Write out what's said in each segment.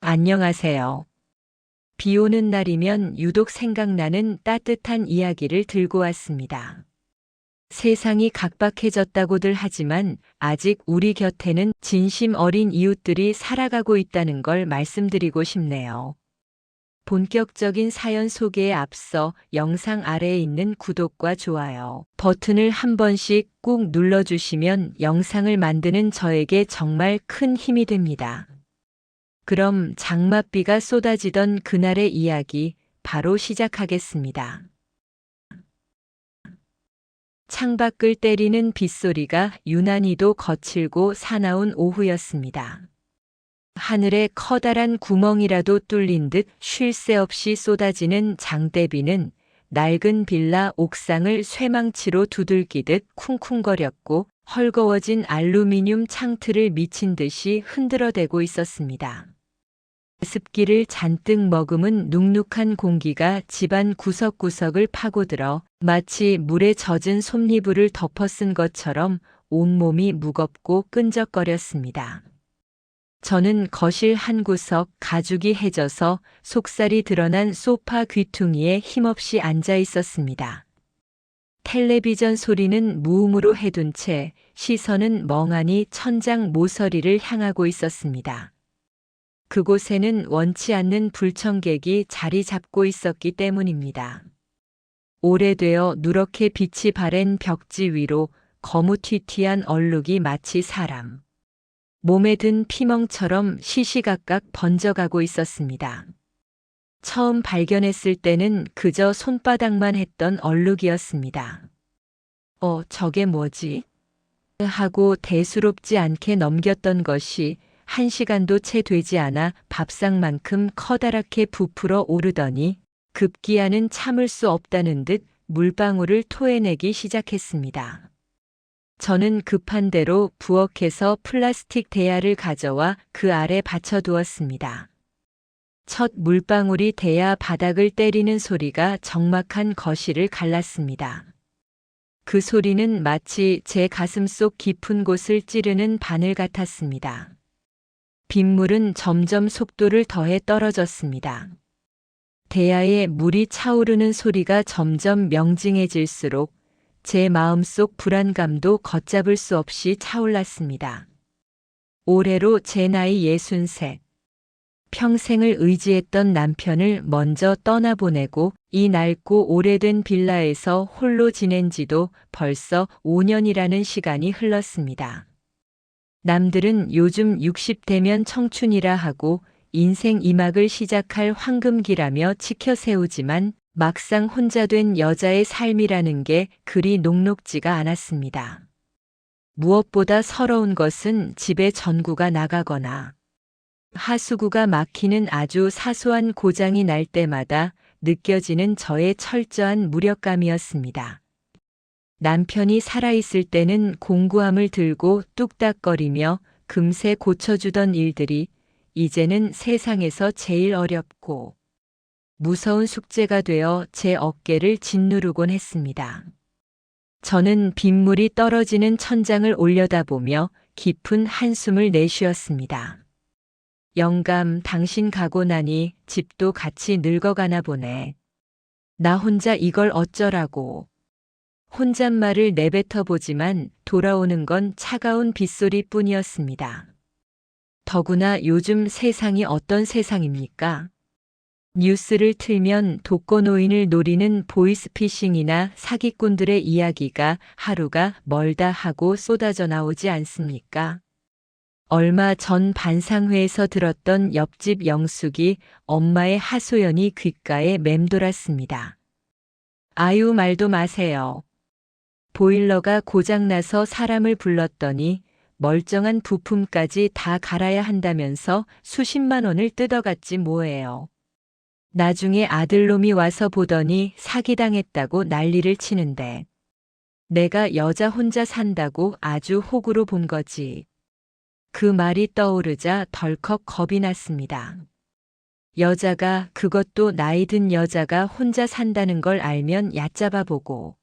안녕하세요. 비 오는 날이면 유독 생각나는 따뜻한 이야기를 들고 왔습니다. 세상이 각박해졌다고들 하지만 아직 우리 곁에는 진심 어린 이웃들이 살아가고 있다는 걸 말씀드리고 싶네요. 본격적인 사연 소개에 앞서 영상 아래에 있는 구독과 좋아요 버튼을 한 번씩 꾹 눌러주시면 영상을 만드는 저에게 정말 큰 힘이 됩니다. 그럼 장맛비가 쏟아지던 그날의 이야기 바로 시작하겠습니다. 창밖을 때리는 빗소리가 유난히도 거칠고 사나운 오후였습니다. 하늘에 커다란 구멍이라도 뚫린 듯 쉴 새 없이 쏟아지는 장대비는 낡은 빌라 옥상을 쇠망치로 두들기듯 쿵쿵거렸고 헐거워진 알루미늄 창틀을 미친 듯이 흔들어대고 있었습니다. 습기를 잔뜩 머금은 눅눅한 공기가 집안 구석구석을 파고들어 마치 물에 젖은 솜니부를 덮어쓴 것처럼 온몸이 무겁고 끈적거렸습니다. 저는 거실 한 구석 가죽이 해져서 속살이 드러난 소파 귀퉁이에 힘없이 앉아 있었습니다. 텔레비전 소리는 무음으로 해둔 채 시선은 멍하니 천장 모서리를 향하고 있었습니다. 그곳에는 원치 않는 불청객이 자리 잡고 있었기 때문입니다. 오래되어 누렇게 빛이 바랜 벽지 위로 거무튀튀한 얼룩이 마치 사람 몸에 든 피멍처럼 시시각각 번져가고 있었습니다. 처음 발견했을 때는 그저 손바닥만 했던 얼룩이었습니다. 저게 뭐지? 하고 대수롭지 않게 넘겼던 것이 1시간도 채 되지 않아 밥상만큼 커다랗게 부풀어 오르더니 급기야는 참을 수 없다는 듯 물방울을 토해내기 시작했습니다. 저는 급한 대로 부엌에서 플라스틱 대야를 가져와 그 아래 받쳐두었습니다. 첫 물방울이 대야 바닥을 때리는 소리가 적막한 거실을 갈랐습니다. 그 소리는 마치 제 가슴속 깊은 곳을 찌르는 바늘 같았습니다. 빗물은 점점 속도를 더해 떨어졌습니다. 대야에 물이 차오르는 소리가 점점 명징해질수록 제 마음속 불안감도 걷잡을 수 없이 차올랐습니다. 올해로 제 나이 63. 평생을 의지했던 남편을 먼저 떠나보내고 이 낡고 오래된 빌라에서 홀로 지낸 지도 벌써 5년이라는 시간이 흘렀습니다. 남들은 요즘 60대면 청춘이라 하고 인생 2막을 시작할 황금기라며 치켜세우지만 막상 혼자 된 여자의 삶이라는 게 그리 녹록지가 않았습니다. 무엇보다 서러운 것은 집에 전구가 나가거나 하수구가 막히는 아주 사소한 고장이 날 때마다 느껴지는 저의 철저한 무력감이었습니다. 남편이 살아있을 때는 공구함을 들고 뚝딱거리며 금세 고쳐주던 일들이 이제는 세상에서 제일 어렵고 무서운 숙제가 되어 제 어깨를 짓누르곤 했습니다. 저는 빗물이 떨어지는 천장을 올려다보며 깊은 한숨을 내쉬었습니다. 영감, 당신 가고 나니 집도 같이 늙어가나 보네. 나 혼자 이걸 어쩌라고. 혼잣말을 내뱉어 보지만 돌아오는 건 차가운 빗소리뿐이었습니다. 더구나 요즘 세상이 어떤 세상입니까? 뉴스를 틀면 독거노인을 노리는 보이스피싱이나 사기꾼들의 이야기가 하루가 멀다 하고 쏟아져 나오지 않습니까? 얼마 전 반상회에서 들었던 옆집 영숙이 엄마의 하소연이 귓가에 맴돌았습니다. 아유, 말도 마세요. 보일러가 고장나서 사람을 불렀더니 멀쩡한 부품까지 다 갈아야 한다면서 수십만 원을 뜯어갔지 뭐예요. 나중에 아들놈이 와서 보더니 사기당했다고 난리를 치는데 내가 여자 혼자 산다고 아주 호구로 본 거지. 그 말이 떠오르자 덜컥 겁이 났습니다. 여자가, 그것도 나이 든 여자가 혼자 산다는 걸 알면 얕잡아 보고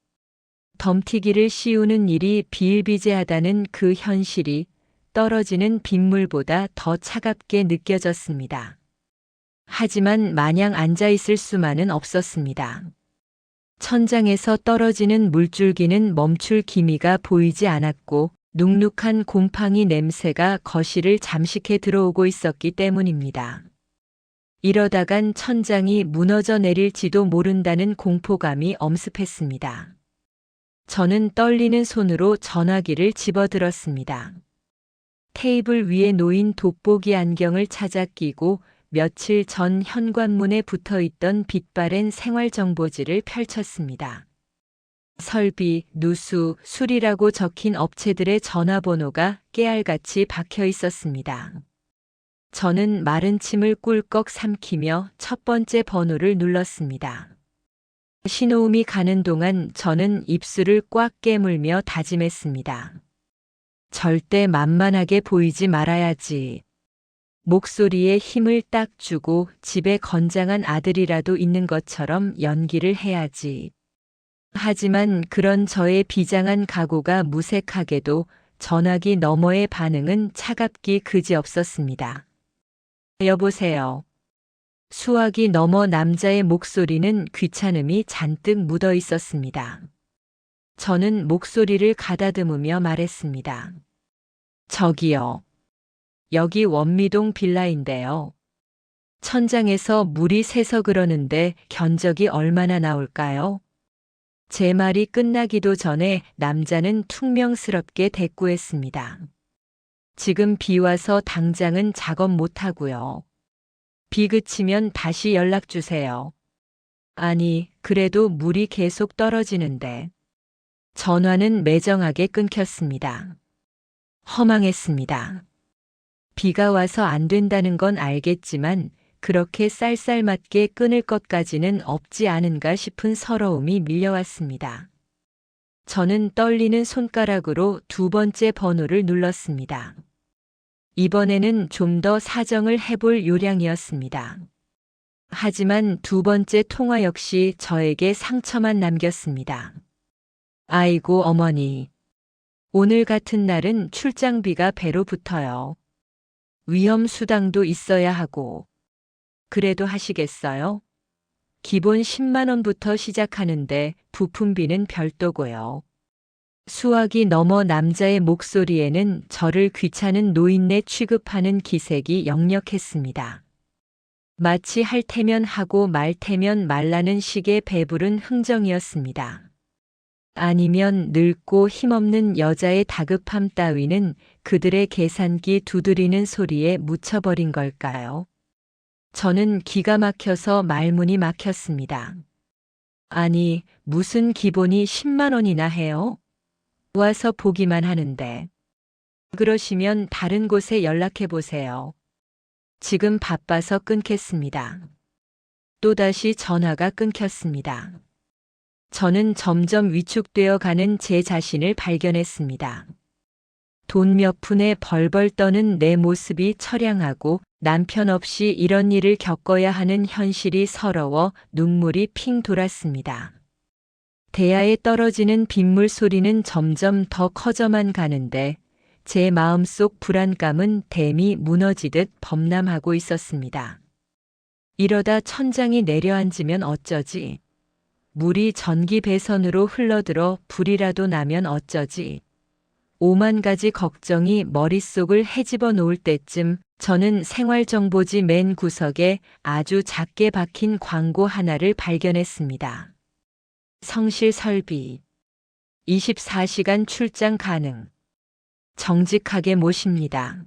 덤튀기를 씌우는 일이 비일비재하다는 그 현실이 떨어지는 빗물보다 더 차갑게 느껴졌습니다. 하지만 마냥 앉아 있을 수만은 없었습니다. 천장에서 떨어지는 물줄기는 멈출 기미가 보이지 않았고 눅눅한 곰팡이 냄새가 거실을 잠식해 들어오고 있었기 때문입니다. 이러다간 천장이 무너져 내릴지도 모른다는 공포감이 엄습했습니다. 저는 떨리는 손으로 전화기를 집어들었습니다. 테이블 위에 놓인 돋보기 안경을 찾아 끼고 며칠 전 현관문에 붙어 있던 빛바랜 생활정보지를 펼쳤습니다. 설비, 누수, 수리라고 적힌 업체들의 전화번호가 깨알같이 박혀 있었습니다. 저는 마른 침을 꿀꺽 삼키며 첫 번째 번호를 눌렀습니다. 신호음이 가는 동안 저는 입술을 꽉 깨물며 다짐했습니다. 절대 만만하게 보이지 말아야지. 목소리에 힘을 딱 주고 집에 건장한 아들이라도 있는 것처럼 연기를 해야지. 하지만 그런 저의 비장한 각오가 무색하게도 전화기 너머의 반응은 차갑기 그지없었습니다. 여보세요. 수화기 너머 남자의 목소리는 귀찮음이 잔뜩 묻어 있었습니다. 저는 목소리를 가다듬으며 말했습니다. 저기요. 여기 원미동 빌라인데요. 천장에서 물이 새서 그러는데 견적이 얼마나 나올까요? 제 말이 끝나기도 전에 남자는 퉁명스럽게 대꾸했습니다. 지금 비 와서 당장은 작업 못하고요. 비 그치면 다시 연락 주세요. 아니, 그래도 물이 계속 떨어지는데. 전화는 매정하게 끊겼습니다. 허망했습니다. 비가 와서 안 된다는 건 알겠지만 그렇게 쌀쌀맞게 끊을 것까지는 없지 않은가 싶은 서러움이 밀려왔습니다. 저는 떨리는 손가락으로 두 번째 번호를 눌렀습니다. 이번에는 좀 더 사정을 해볼 요량이었습니다. 하지만 두 번째 통화 역시 저에게 상처만 남겼습니다. 아이고 어머니. 오늘 같은 날은 출장비가 배로 붙어요. 위험수당도 있어야 하고. 그래도 하시겠어요? 기본 10만 원부터 시작하는데 부품비는 별도고요. 수화기 너머 남자의 목소리에는 저를 귀찮은 노인네 취급하는 기색이 역력했습니다. 마치 할 테면 하고 말 테면 말라는 식의 배부른 흥정이었습니다. 아니면 늙고 힘없는 여자의 다급함 따위는 그들의 계산기 두드리는 소리에 묻혀버린 걸까요? 저는 기가 막혀서 말문이 막혔습니다. 아니, 무슨 기본이 10만 원이나 해요? 와서 보기만 하는데. 그러시면 다른 곳에 연락해 보세요. 지금 바빠서 끊겠습니다. 또다시 전화가 끊겼습니다. 저는 점점 위축되어 가는 제 자신을 발견했습니다. 돈 몇 푼에 벌벌 떠는 내 모습이 처량하고 남편 없이 이런 일을 겪어야 하는 현실이 서러워 눈물이 핑 돌았습니다. 대야에 떨어지는 빗물 소리는 점점 더 커져만 가는데 제 마음속 불안감은 댐이 무너지듯 범람하고 있었습니다. 이러다 천장이 내려앉으면 어쩌지? 물이 전기 배선으로 흘러들어 불이라도 나면 어쩌지? 오만 가지 걱정이 머릿속을 헤집어 놓을 때쯤 저는 생활정보지 맨 구석에 아주 작게 박힌 광고 하나를 발견했습니다. 성실 설비. 24시간 출장 가능. 정직하게 모십니다.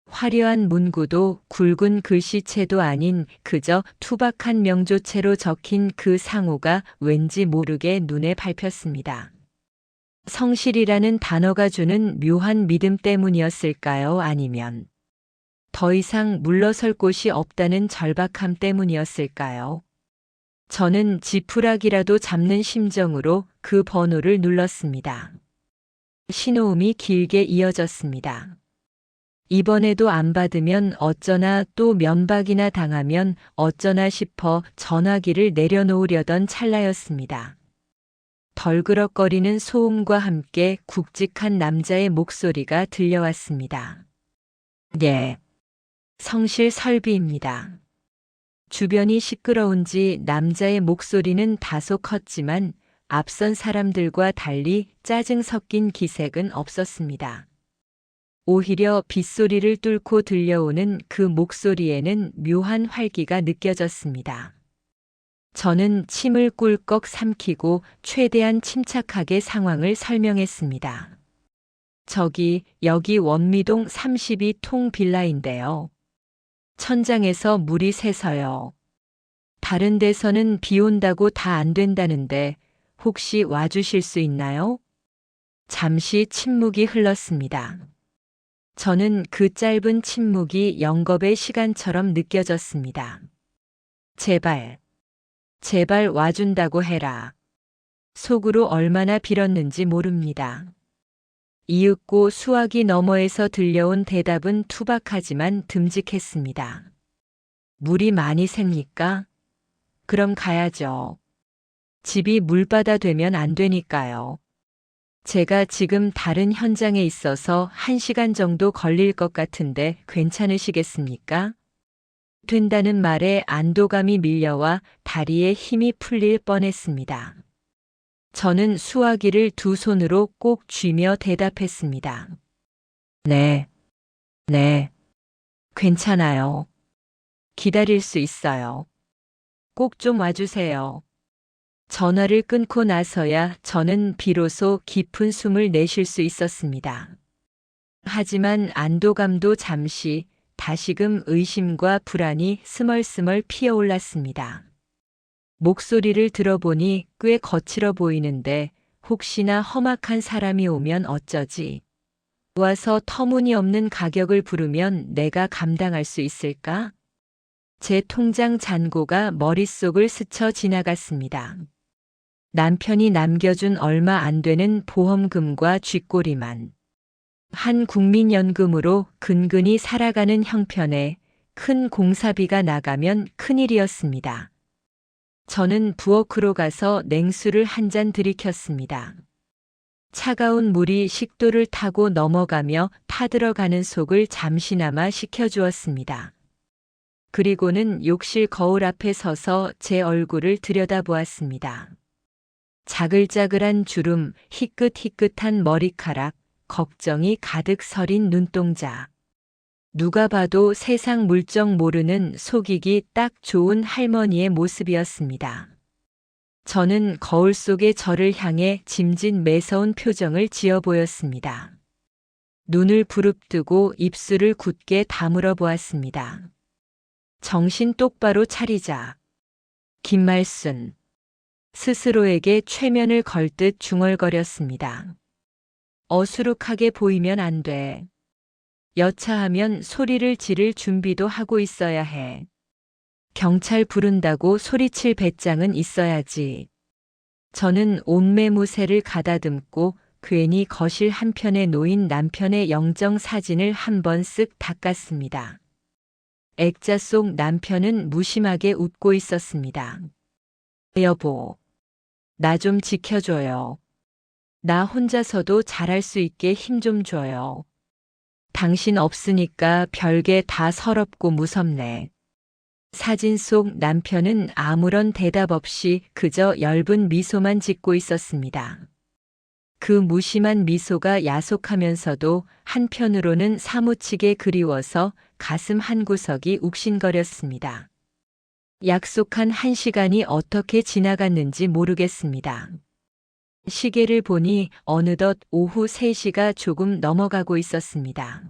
화려한 문구도 굵은 글씨체도 아닌 그저 투박한 명조체로 적힌 그 상호가 왠지 모르게 눈에 밟혔습니다. 성실이라는 단어가 주는 묘한 믿음 때문이었을까요? 아니면 더 이상 물러설 곳이 없다는 절박함 때문이었을까요? 저는 지푸라기라도 잡는 심정으로 그 번호를 눌렀습니다. 신호음이 길게 이어졌습니다. 이번에도 안 받으면 어쩌나 또 면박이나 당하면 어쩌나 싶어 전화기를 내려놓으려던 찰나였습니다. 덜그럭거리는 소음과 함께 굵직한 남자의 목소리가 들려왔습니다. 네. 성실 설비입니다. 주변이 시끄러운지 남자의 목소리는 다소 컸지만 앞선 사람들과 달리 짜증 섞인 기색은 없었습니다. 오히려 빗소리를 뚫고 들려오는 그 목소리에는 묘한 활기가 느껴졌습니다. 저는 침을 꿀꺽 삼키고 최대한 침착하게 상황을 설명했습니다. 여기 원미동 32통 빌라인데요. 천장에서 물이 새서요. 다른 데서는 비 온다고 다 안 된다는데 혹시 와주실 수 있나요? 잠시 침묵이 흘렀습니다. 저는 그 짧은 침묵이 영겁의 시간처럼 느껴졌습니다. 제발 와준다고 해라. 속으로 얼마나 빌었는지 모릅니다. 이윽고 수화기 너머에서 들려온 대답은 투박하지만 듬직했습니다. 물이 많이 셉니까? 그럼 가야죠. 집이 물바다 되면 안 되니까요. 제가 지금 다른 현장에 있어서 1시간 정도 걸릴 것 같은데 괜찮으시겠습니까? 된다는 말에 안도감이 밀려와 다리에 힘이 풀릴 뻔했습니다. 저는 수화기를 두 손으로 꼭 쥐며 대답했습니다. 네, 괜찮아요. 기다릴 수 있어요. 꼭 좀 와주세요. 전화를 끊고 나서야 저는 비로소 깊은 숨을 내쉴 수 있었습니다. 하지만 안도감도 잠시, 다시금 의심과 불안이 스멀스멀 피어올랐습니다. 목소리를 들어보니 꽤 거칠어 보이는데 혹시나 험악한 사람이 오면 어쩌지? 와서 터무니없는 가격을 부르면 내가 감당할 수 있을까? 제 통장 잔고가 머릿속을 스쳐 지나갔습니다. 남편이 남겨준 얼마 안 되는 보험금과 쥐꼬리만. 한 국민연금으로 근근히 살아가는 형편에 큰 공사비가 나가면 큰일이었습니다. 저는 부엌으로 가서 냉수를 한 잔 들이켰습니다. 차가운 물이 식도를 타고 넘어가며 타들어가는 속을 잠시나마 식혀주었습니다. 그리고는 욕실 거울 앞에 서서 제 얼굴을 들여다보았습니다. 자글자글한 주름, 희끗희끗한 머리카락, 걱정이 가득 서린 눈동자. 누가 봐도 세상 물정 모르는 속이기 딱 좋은 할머니의 모습이었습니다. 저는 거울 속의 저를 향해 짐짓 매서운 표정을 지어 보였습니다. 눈을 부릅뜨고 입술을 굳게 다물어 보았습니다. 정신 똑바로 차리자. 김말순. 스스로에게 최면을 걸 듯 중얼거렸습니다. 어수룩하게 보이면 안 돼. 여차하면 소리를 지를 준비도 하고 있어야 해. 경찰 부른다고 소리칠 배짱은 있어야지. 저는 옷매무새를 가다듬고 괜히 거실 한편에 놓인 남편의 영정 사진을 한 번 쓱 닦았습니다. 액자 속 남편은 무심하게 웃고 있었습니다. 여보, 나 좀 지켜줘요. 나 혼자서도 잘할 수 있게 힘 좀 줘요. 당신 없으니까 별게 다 서럽고 무섭네. 사진 속 남편은 아무런 대답 없이 그저 엷은 미소만 짓고 있었습니다. 그 무심한 미소가 야속하면서도 한편으로는 사무치게 그리워서 가슴 한구석이 욱신거렸습니다. 약속한 1시간이 어떻게 지나갔는지 모르겠습니다. 시계를 보니 어느덧 오후 3시가 조금 넘어가고 있었습니다.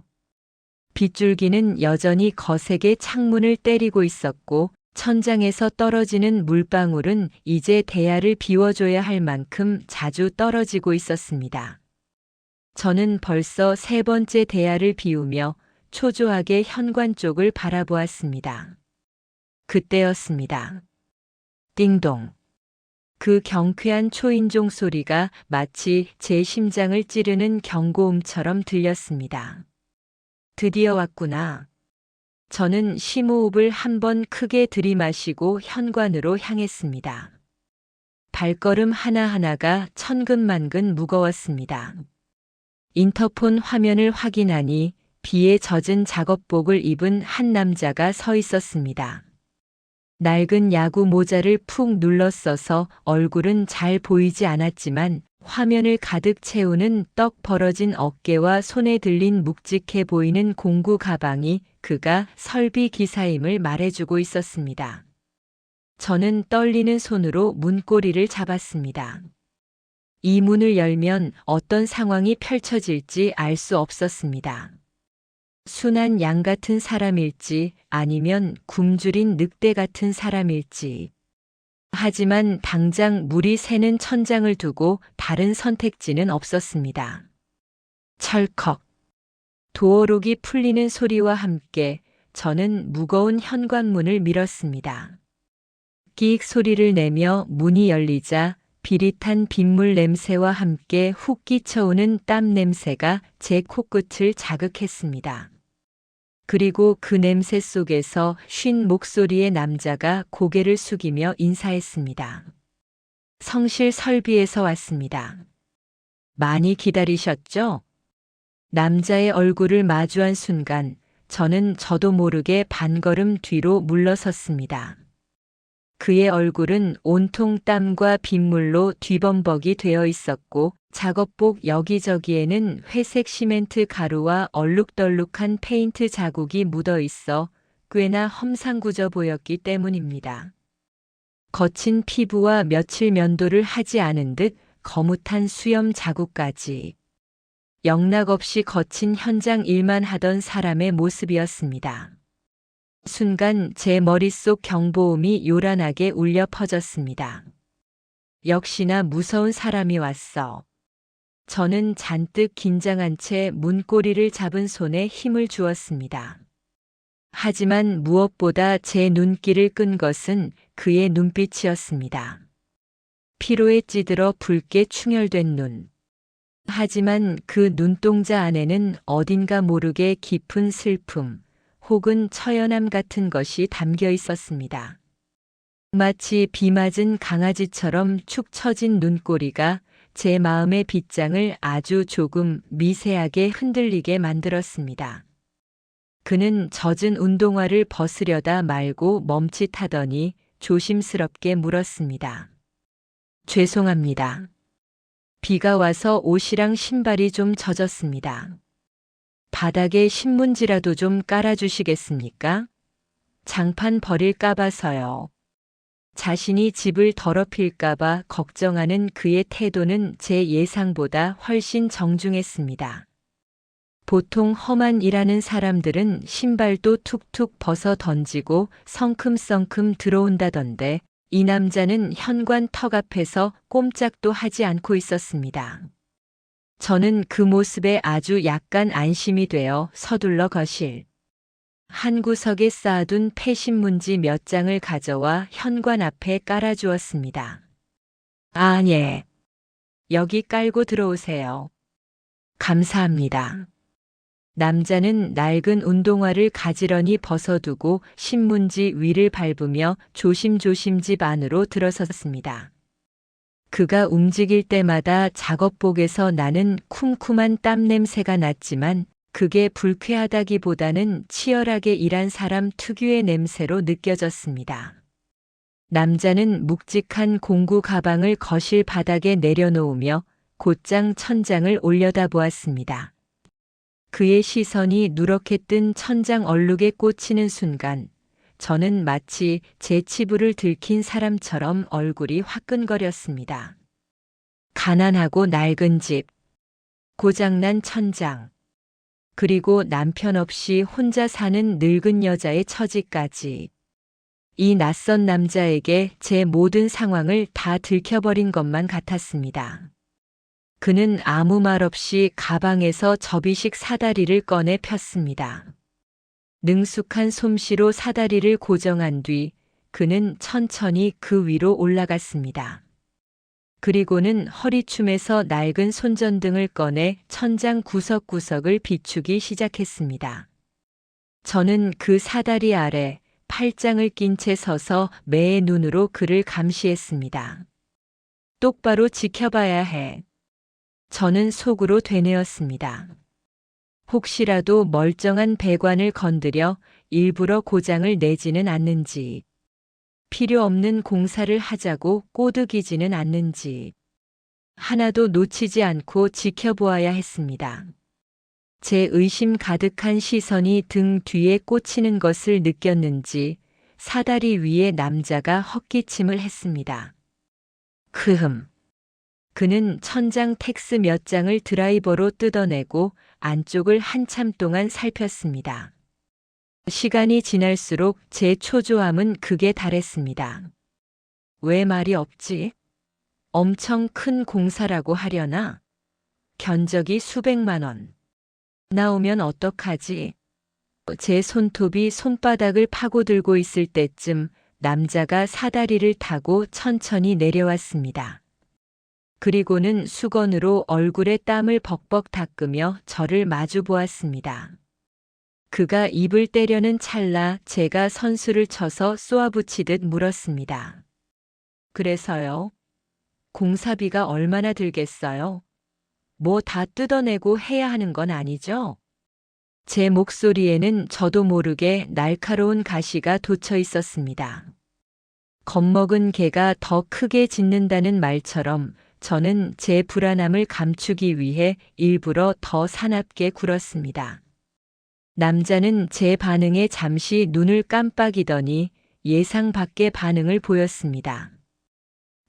빗줄기는 여전히 거세게 창문을 때리고 있었고 천장에서 떨어지는 물방울은 이제 대야를 비워줘야 할 만큼 자주 떨어지고 있었습니다. 저는 벌써 3번째 대야를 비우며 초조하게 현관 쪽을 바라보았습니다. 그때였습니다. 띵동. 그 경쾌한 초인종 소리가 마치 제 심장을 찌르는 경고음처럼 들렸습니다. 드디어 왔구나. 저는 심호흡을 한 번 크게 들이마시고 현관으로 향했습니다. 발걸음 하나하나가 천근만근 무거웠습니다. 인터폰 화면을 확인하니 비에 젖은 작업복을 입은 한 남자가 서 있었습니다. 낡은 야구 모자를 푹 눌러 써서 얼굴은 잘 보이지 않았지만 화면을 가득 채우는 떡 벌어진 어깨와 손에 들린 묵직해 보이는 공구 가방이 그가 설비 기사임을 말해주고 있었습니다. 저는 떨리는 손으로 문고리를 잡았습니다. 이 문을 열면 어떤 상황이 펼쳐질지 알 수 없었습니다. 순한 양 같은 사람일지 아니면 굶주린 늑대 같은 사람일지. 하지만 당장 물이 새는 천장을 두고 다른 선택지는 없었습니다. 철컥. 도어록이 풀리는 소리와 함께 저는 무거운 현관문을 밀었습니다. 끼익 소리를 내며 문이 열리자 비릿한 빗물 냄새와 함께 훅 끼쳐오는 땀 냄새가 제 코끝을 자극했습니다. 그리고 그 냄새 속에서 쉰 목소리의 남자가 고개를 숙이며 인사했습니다. 성실 설비에서 왔습니다. 많이 기다리셨죠? 남자의 얼굴을 마주한 순간 저는 저도 모르게 반걸음 뒤로 물러섰습니다. 그의 얼굴은 온통 땀과 빗물로 뒤범벅이 되어 있었고 작업복 여기저기에는 회색 시멘트 가루와 얼룩덜룩한 페인트 자국이 묻어 있어 꽤나 험상궂어 보였기 때문입니다. 거친 피부와 며칠 면도를 하지 않은 듯 거뭇한 수염 자국까지. 영락없이 거친 현장 일만 하던 사람의 모습이었습니다. 순간 제 머릿속 경보음이 요란하게 울려 퍼졌습니다. 역시나 무서운 사람이 왔어. 저는 잔뜩 긴장한 채 문고리를 잡은 손에 힘을 주었습니다. 하지만 무엇보다 제 눈길을 끈 것은 그의 눈빛이었습니다. 피로에 찌들어 붉게 충혈된 눈. 하지만 그 눈동자 안에는 어딘가 모르게 깊은 슬픔, 혹은 처연함 같은 것이 담겨 있었습니다. 마치 비 맞은 강아지처럼 축 처진 눈꼬리가 제 마음의 빗장을 아주 조금 미세하게 흔들리게 만들었습니다. 그는 젖은 운동화를 벗으려다 말고 멈칫하더니 조심스럽게 물었습니다. 죄송합니다. 비가 와서 옷이랑 신발이 좀 젖었습니다. 바닥에 신문지라도 좀 깔아주시겠습니까? 장판 버릴까 봐서요. 자신이 집을 더럽힐까 봐 걱정하는 그의 태도는 제 예상보다 훨씬 정중했습니다. 보통 험한 일하는 사람들은 신발도 툭툭 벗어 던지고 성큼성큼 들어온다던데 이 남자는 현관 턱 앞에서 꼼짝도 하지 않고 있었습니다. 저는 그 모습에 아주 약간 안심이 되어 서둘러 거실 한 구석에 쌓아둔 폐신문지 몇 장을 가져와 현관 앞에 깔아주었습니다. 아, 예. 여기 깔고 들어오세요. 감사합니다. 남자는 낡은 운동화를 가지런히 벗어두고 신문지 위를 밟으며 조심조심 집 안으로 들어섰습니다. 그가 움직일 때마다 작업복에서 나는 쿰쿰한 땀 냄새가 났지만 그게 불쾌하다기보다는 치열하게 일한 사람 특유의 냄새로 느껴졌습니다. 남자는 묵직한 공구 가방을 거실 바닥에 내려놓으며 곧장 천장을 올려다보았습니다. 그의 시선이 누렇게 뜬 천장 얼룩에 꽂히는 순간 저는 마치 제 치부를 들킨 사람처럼 얼굴이 화끈거렸습니다. 가난하고 낡은 집, 고장난 천장, 그리고 남편 없이 혼자 사는 늙은 여자의 처지까지. 이 낯선 남자에게 제 모든 상황을 다 들켜버린 것만 같았습니다. 그는 아무 말 없이 가방에서 접이식 사다리를 꺼내 폈습니다. 능숙한 솜씨로 사다리를 고정한 뒤 그는 천천히 그 위로 올라갔습니다. 그리고는 허리춤에서 낡은 손전등을 꺼내 천장 구석구석을 비추기 시작했습니다. 저는 그 사다리 아래 팔짱을 낀 채 서서 매의 눈으로 그를 감시했습니다. 똑바로 지켜봐야 해. 저는 속으로 되뇌었습니다. 혹시라도 멀쩡한 배관을 건드려 일부러 고장을 내지는 않는지. 필요 없는 공사를 하자고 꼬드기지는 않는지 하나도 놓치지 않고 지켜보아야 했습니다. 제 의심 가득한 시선이 등 뒤에 꽂히는 것을 느꼈는지 사다리 위에 남자가 헛기침을 했습니다. 그는 천장 텍스 몇 장을 드라이버로 뜯어내고 안쪽을 한참 동안 살폈습니다. 시간이 지날수록 제 초조함은 극에 달했습니다. 왜 말이 없지? 엄청 큰 공사라고 하려나? 견적이 수백만 원. 나오면 어떡하지? 제 손톱이 손바닥을 파고들고 있을 때쯤 남자가 사다리를 타고 천천히 내려왔습니다. 그리고는 수건으로 얼굴에 땀을 벅벅 닦으며 저를 마주 보았습니다. 그가 입을 떼려는 찰나 제가 선수를 쳐서 쏘아붙이듯 물었습니다. 그래서요? 공사비가 얼마나 들겠어요? 뭐 다 뜯어내고 해야 하는 건 아니죠? 제 목소리에는 저도 모르게 날카로운 가시가 돋쳐 있었습니다. 겁먹은 개가 더 크게 짖는다는 말처럼 저는 제 불안함을 감추기 위해 일부러 더 사납게 굴었습니다. 남자는 제 반응에 잠시 눈을 깜빡이더니 예상 밖의 반응을 보였습니다.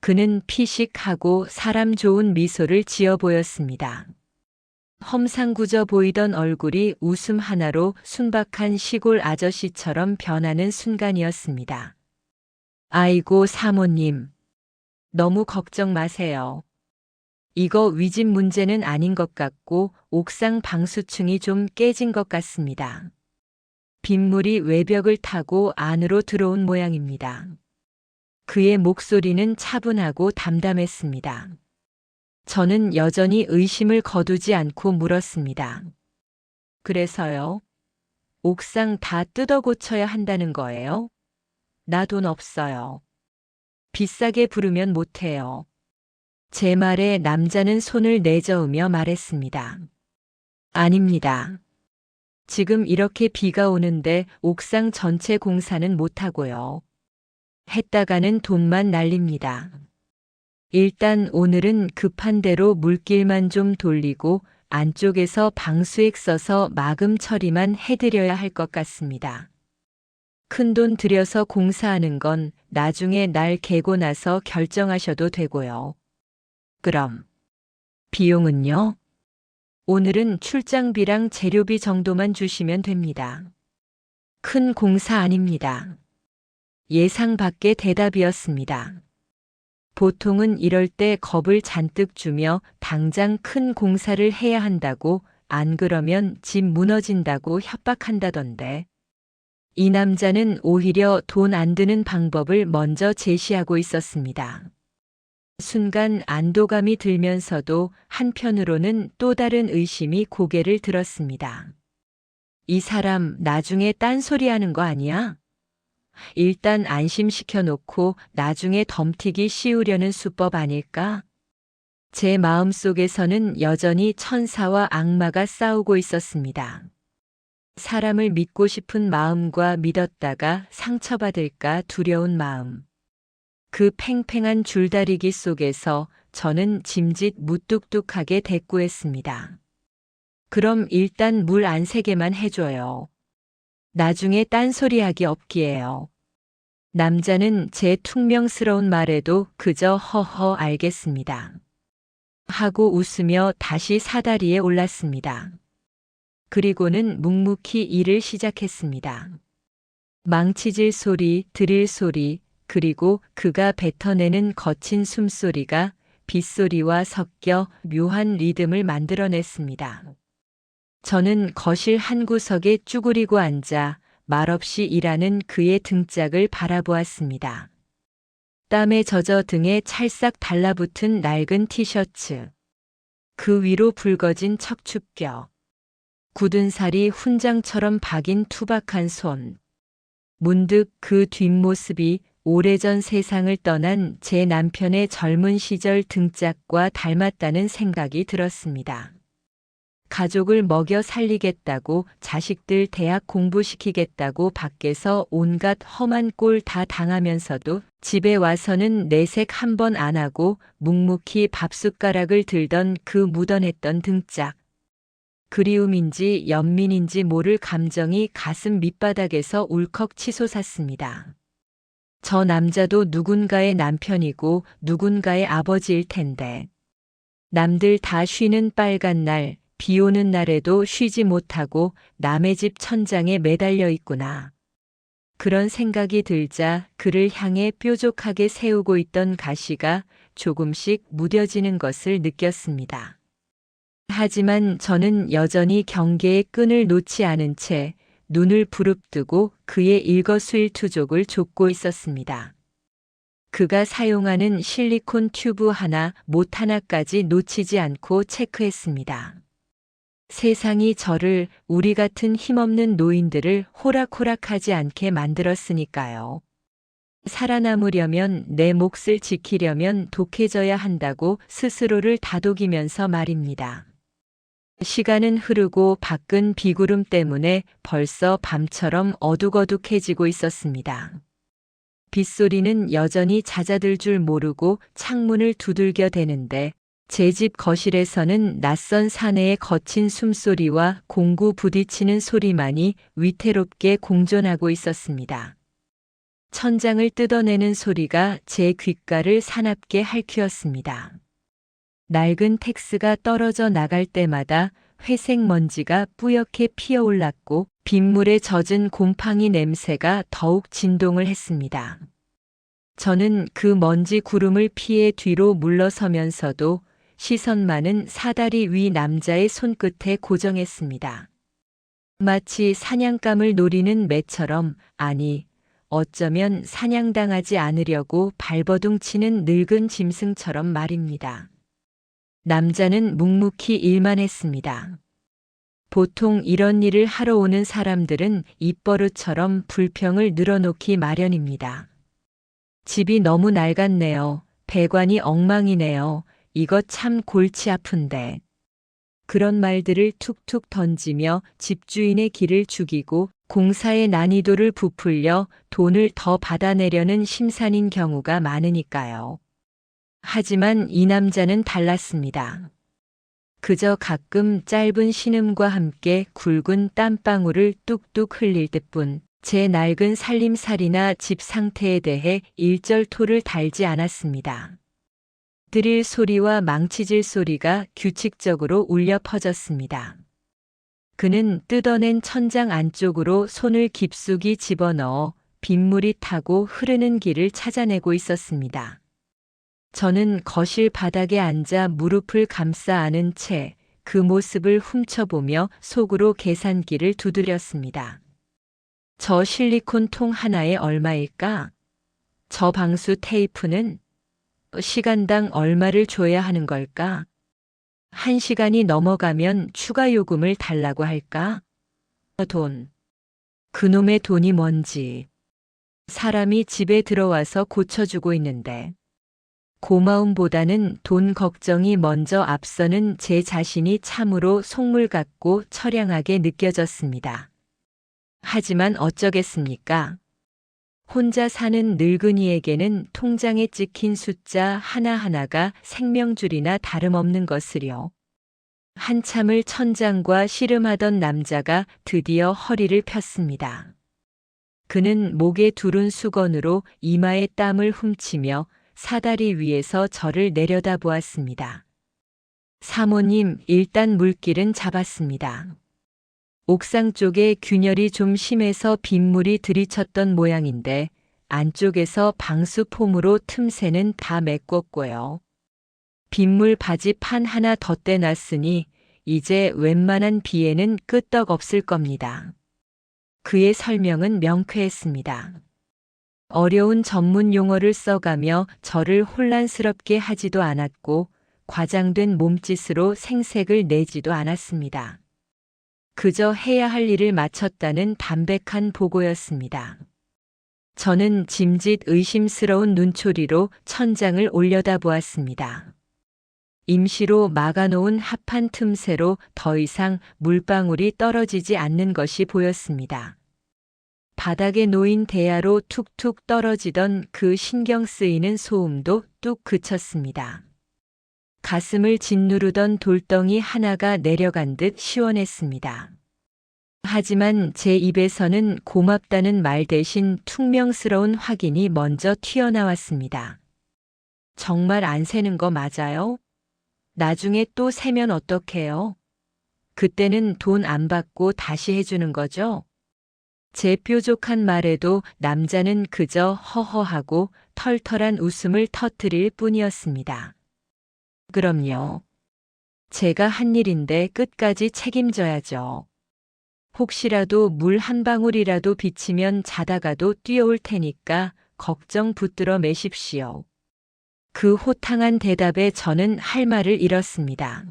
그는 피식하고 사람 좋은 미소를 지어 보였습니다. 험상궂어 보이던 얼굴이 웃음 하나로 순박한 시골 아저씨처럼 변하는 순간이었습니다. 아이고 사모님, 너무 걱정 마세요. 이거 위집 문제는 아닌 것 같고 옥상 방수층이 좀 깨진 것 같습니다. 빗물이 외벽을 타고 안으로 들어온 모양입니다. 그의 목소리는 차분하고 담담했습니다. 저는 여전히 의심을 거두지 않고 물었습니다. 그래서요? 옥상 다 뜯어 고쳐야 한다는 거예요? 나 돈 없어요. 비싸게 부르면 못해요. 제 말에 남자는 손을 내저으며 말했습니다. 아닙니다. 지금 이렇게 비가 오는데 옥상 전체 공사는 못하고요. 했다가는 돈만 날립니다. 일단 오늘은 급한 대로 물길만 좀 돌리고 안쪽에서 방수액 써서 마금 처리만 해드려야 할 것 같습니다. 큰돈 들여서 공사하는 건 나중에 날 개고 나서 결정하셔도 되고요. 그럼 비용은요? 오늘은 출장비랑 재료비 정도만 주시면 됩니다. 큰 공사 아닙니다. 예상 밖의 대답이었습니다. 보통은 이럴 때 겁을 잔뜩 주며 당장 큰 공사를 해야 한다고, 안 그러면 집 무너진다고 협박한다던데. 이 남자는 오히려 돈 안 드는 방법을 먼저 제시하고 있었습니다. 순간 안도감이 들면서도 한편으로는 또 다른 의심이 고개를 들었습니다. 이 사람 나중에 딴소리하는 거 아니야? 일단 안심시켜 놓고 나중에 덤튀기 씌우려는 수법 아닐까? 제 마음속에서는 여전히 천사와 악마가 싸우고 있었습니다. 사람을 믿고 싶은 마음과 믿었다가 상처받을까 두려운 마음. 그 팽팽한 줄다리기 속에서 저는 짐짓 무뚝뚝하게 대꾸했습니다. 그럼 일단 물 안 새게만 해줘요. 나중에 딴소리하기 없기에요. 남자는 제 퉁명스러운 말에도 그저 허허 알겠습니다. 하고 웃으며 다시 사다리에 올랐습니다. 그리고는 묵묵히 일을 시작했습니다. 망치질 소리, 드릴 소리, 그리고 그가 뱉어내는 거친 숨소리가 빗소리와 섞여 묘한 리듬을 만들어냈습니다. 저는 거실 한 구석에 쭈그리고 앉아 말없이 일하는 그의 등짝을 바라보았습니다. 땀에 젖어 등에 찰싹 달라붙은 낡은 티셔츠. 그 위로 붉어진 척추뼈. 굳은 살이 훈장처럼 박인 투박한 손. 문득 그 뒷모습이 오래전 세상을 떠난 제 남편의 젊은 시절 등짝과 닮았다는 생각이 들었습니다. 가족을 먹여 살리겠다고, 자식들 대학 공부시키겠다고 밖에서 온갖 험한 꼴 다 당하면서도 집에 와서는 내색 한 번 안 하고 묵묵히 밥숟가락을 들던 그 묻어냈던 등짝. 그리움인지 연민인지 모를 감정이 가슴 밑바닥에서 울컥 치솟았습니다. 저 남자도 누군가의 남편이고 누군가의 아버지일 텐데. 남들 다 쉬는 빨간 날, 비 오는 날에도 쉬지 못하고 남의 집 천장에 매달려 있구나. 그런 생각이 들자 그를 향해 뾰족하게 세우고 있던 가시가 조금씩 무뎌지는 것을 느꼈습니다. 하지만 저는 여전히 경계의 끈을 놓지 않은 채 눈을 부릅뜨고 그의 일거수일투족을 좇고 있었습니다. 그가 사용하는 실리콘 튜브 하나, 못 하나까지 놓치지 않고 체크했습니다. 세상이 저를, 우리 같은 힘없는 노인들을 호락호락하지 않게 만들었으니까요. 살아남으려면, 내 몫을 지키려면 독해져야 한다고 스스로를 다독이면서 말입니다. 시간은 흐르고 밖은 비구름 때문에 벌써 밤처럼 어둑어둑해지고 있었습니다. 빗소리는 여전히 잦아들 줄 모르고 창문을 두들겨 대는데 제 집 거실에서는 낯선 사내의 거친 숨소리와 공구 부딪히는 소리만이 위태롭게 공존하고 있었습니다. 천장을 뜯어내는 소리가 제 귓가를 사납게 핥히었습니다. 낡은 텍스가 떨어져 나갈 때마다 회색 먼지가 뿌옇게 피어올랐고 빗물에 젖은 곰팡이 냄새가 더욱 진동을 했습니다. 저는 그 먼지 구름을 피해 뒤로 물러서면서도 시선만은 사다리 위 남자의 손끝에 고정했습니다. 마치 사냥감을 노리는 매처럼, 아니, 어쩌면 사냥당하지 않으려고 발버둥치는 늙은 짐승처럼 말입니다. 남자는 묵묵히 일만 했습니다. 보통 이런 일을 하러 오는 사람들은 입버릇처럼 불평을 늘어놓기 마련입니다. 집이 너무 낡았네요. 배관이 엉망이네요. 이거 참 골치 아픈데. 그런 말들을 툭툭 던지며 집주인의 길을 죽이고 공사의 난이도를 부풀려 돈을 더 받아내려는 심산인 경우가 많으니까요. 하지만 이 남자는 달랐습니다. 그저 가끔 짧은 신음과 함께 굵은 땀방울을 뚝뚝 흘릴 때뿐 제 낡은 살림살이나 집 상태에 대해 일절토를 달지 않았습니다. 드릴 소리와 망치질 소리가 규칙적으로 울려 퍼졌습니다. 그는 뜯어낸 천장 안쪽으로 손을 깊숙이 집어넣어 빗물이 타고 흐르는 길을 찾아내고 있었습니다. 저는 거실 바닥에 앉아 무릎을 감싸 안은 채 그 모습을 훔쳐보며 속으로 계산기를 두드렸습니다. 저 실리콘 통 하나에 얼마일까? 저 방수 테이프는 시간당 얼마를 줘야 하는 걸까? 1시간이 넘어가면 추가 요금을 달라고 할까? 돈. 그놈의 돈이 뭔지. 사람이 집에 들어와서 고쳐주고 있는데. 고마움보다는 돈 걱정이 먼저 앞서는 제 자신이 참으로 속물 같고 처량하게 느껴졌습니다. 하지만 어쩌겠습니까? 혼자 사는 늙은이에게는 통장에 찍힌 숫자 하나하나가 생명줄이나 다름없는 것을요. 한참을 천장과 씨름하던 남자가 드디어 허리를 폈습니다. 그는 목에 두른 수건으로 이마에 땀을 훔치며 사다리 위에서 저를 내려다보았습니다. 사모님, 일단 물길은 잡았습니다. 옥상 쪽에 균열이 좀 심해서 빗물이 들이쳤던 모양인데 안쪽에서 방수폼으로 틈새는 다 메꿨고요. 빗물 바지판 하나 덧대놨으니 이제 웬만한 비에는 끄떡없을 겁니다. 그의 설명은 명쾌했습니다. 어려운 전문 용어를 써가며 저를 혼란스럽게 하지도 않았고 과장된 몸짓으로 생색을 내지도 않았습니다. 그저 해야 할 일을 마쳤다는 담백한 보고였습니다. 저는 짐짓 의심스러운 눈초리로 천장을 올려다보았습니다. 임시로 막아놓은 합판 틈새로 더 이상 물방울이 떨어지지 않는 것이 보였습니다. 바닥에 놓인 대야로 툭툭 떨어지던 그 신경 쓰이는 소음도 뚝 그쳤습니다. 가슴을 짓누르던 돌덩이 하나가 내려간 듯 시원했습니다. 하지만 제 입에서는 고맙다는 말 대신 퉁명스러운 확인이 먼저 튀어나왔습니다. 정말 안 새는 거 맞아요? 나중에 또 세면 어떡해요? 그때는 돈 안 받고 다시 해주는 거죠? 제 뾰족한 말에도 남자는 그저 허허하고 털털한 웃음을 터뜨릴 뿐이었습니다. 그럼요. 제가 한 일인데 끝까지 책임져야죠. 혹시라도 물 한 방울이라도 비치면 자다가도 뛰어올 테니까 걱정 붙들어 매십시오. 그 호탕한 대답에 저는 할 말을 잃었습니다.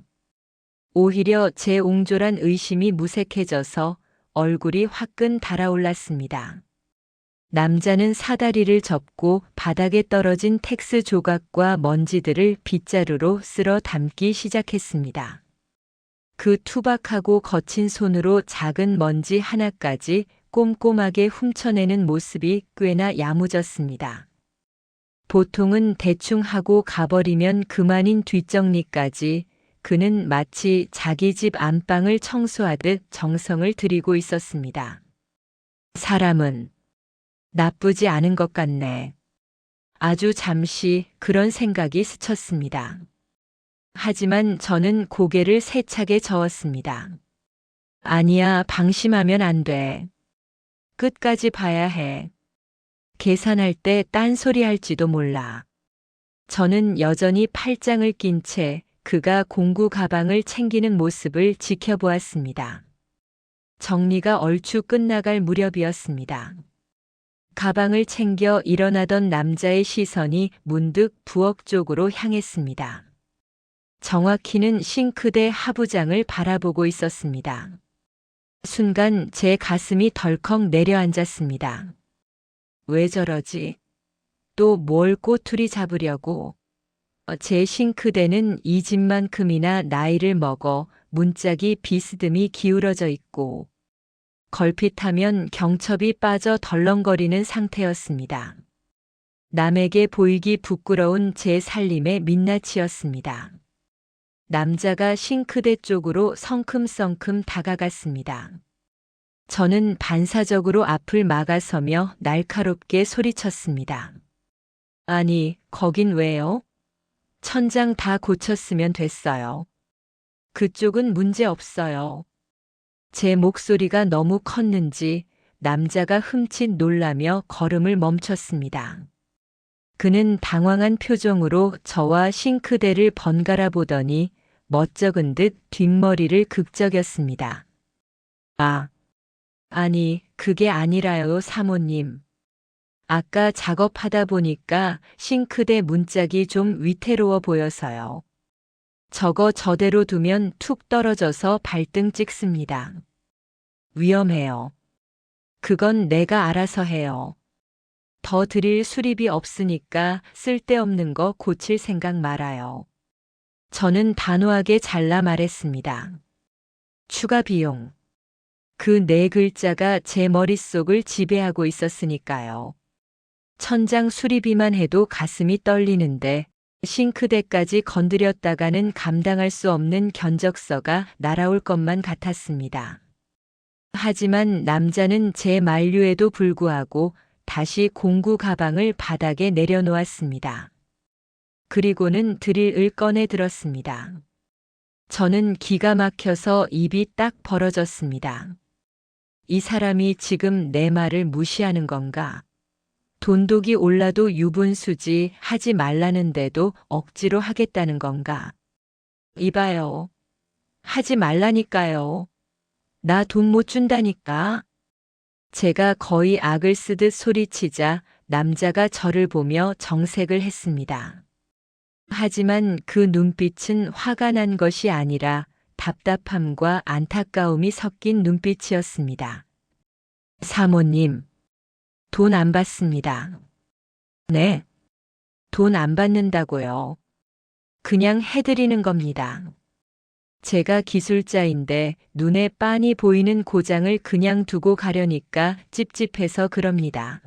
오히려 제 옹졸한 의심이 무색해져서 얼굴이 화끈 달아올랐습니다. 남자는 사다리를 접고 바닥에 떨어진 텍스 조각과 먼지들을 빗자루로 쓸어 담기 시작했습니다. 그 투박하고 거친 손으로 작은 먼지 하나까지 꼼꼼하게 훔쳐내는 모습이 꽤나 야무졌습니다. 보통은 대충 하고 가버리면 그만인 뒷정리까지 그는 마치 자기 집 안방을 청소하듯 정성을 들이고 있었습니다. 사람은 나쁘지 않은 것 같네. 아주 잠시 그런 생각이 스쳤습니다. 하지만 저는 고개를 세차게 저었습니다. 아니야, 방심하면 안 돼. 끝까지 봐야 해. 계산할 때 딴소리 할지도 몰라. 저는 여전히 팔짱을 낀 채 그가 공구 가방을 챙기는 모습을 지켜보았습니다. 정리가 얼추 끝나갈 무렵이었습니다. 가방을 챙겨 일어나던 남자의 시선이 문득 부엌 쪽으로 향했습니다. 정확히는 싱크대 하부장을 바라보고 있었습니다. 순간 제 가슴이 덜컥 내려앉았습니다. 왜 저러지? 또 뭘 꼬투리 잡으려고? 제 싱크대는 이 집만큼이나 나이를 먹어 문짝이 비스듬히 기울어져 있고 걸핏하면 경첩이 빠져 덜렁거리는 상태였습니다. 남에게 보이기 부끄러운 제 살림의 민낯이었습니다. 남자가 싱크대 쪽으로 성큼성큼 다가갔습니다. 저는 반사적으로 앞을 막아서며 날카롭게 소리쳤습니다. 아니, 거긴 왜요? 천장 다 고쳤으면 됐어요. 그쪽은 문제 없어요. 제 목소리가 너무 컸는지 남자가 흠칫 놀라며 걸음을 멈췄습니다. 그는 당황한 표정으로 저와 싱크대를 번갈아 보더니 멋쩍은 듯 뒷머리를 극적였습니다. 아니, 그게 아니라요, 사모님. 아까 작업하다 보니까 싱크대 문짝이 좀 위태로워 보여서요. 저거 저대로 두면 툭 떨어져서 발등 찍습니다. 위험해요. 그건 내가 알아서 해요. 더 드릴 수리비 없으니까 쓸데없는 거 고칠 생각 말아요. 저는 단호하게 잘라 말했습니다. 추가 비용. 그 네 글자가 제 머릿속을 지배하고 있었으니까요. 천장 수리비만 해도 가슴이 떨리는데 싱크대까지 건드렸다가는 감당할 수 없는 견적서가 날아올 것만 같았습니다. 하지만 남자는 제 만류에도 불구하고 다시 공구 가방을 바닥에 내려놓았습니다. 그리고는 드릴을 꺼내 들었습니다. 저는 기가 막혀서 입이 딱 벌어졌습니다. 이 사람이 지금 내 말을 무시하는 건가? 돈독이 올라도 유분수지 하지 말라는데도 억지로 하겠다는 건가? 이봐요. 하지 말라니까요. 나 돈 못 준다니까. 제가 거의 악을 쓰듯 소리치자 남자가 저를 보며 정색을 했습니다. 하지만 그 눈빛은 화가 난 것이 아니라 답답함과 안타까움이 섞인 눈빛이었습니다. 사모님, 돈 안 받습니다. 네, 돈 안 받는다고요. 그냥 해드리는 겁니다. 제가 기술자인데 눈에 빤히 보이는 고장을 그냥 두고 가려니까 찝찝해서 그럽니다.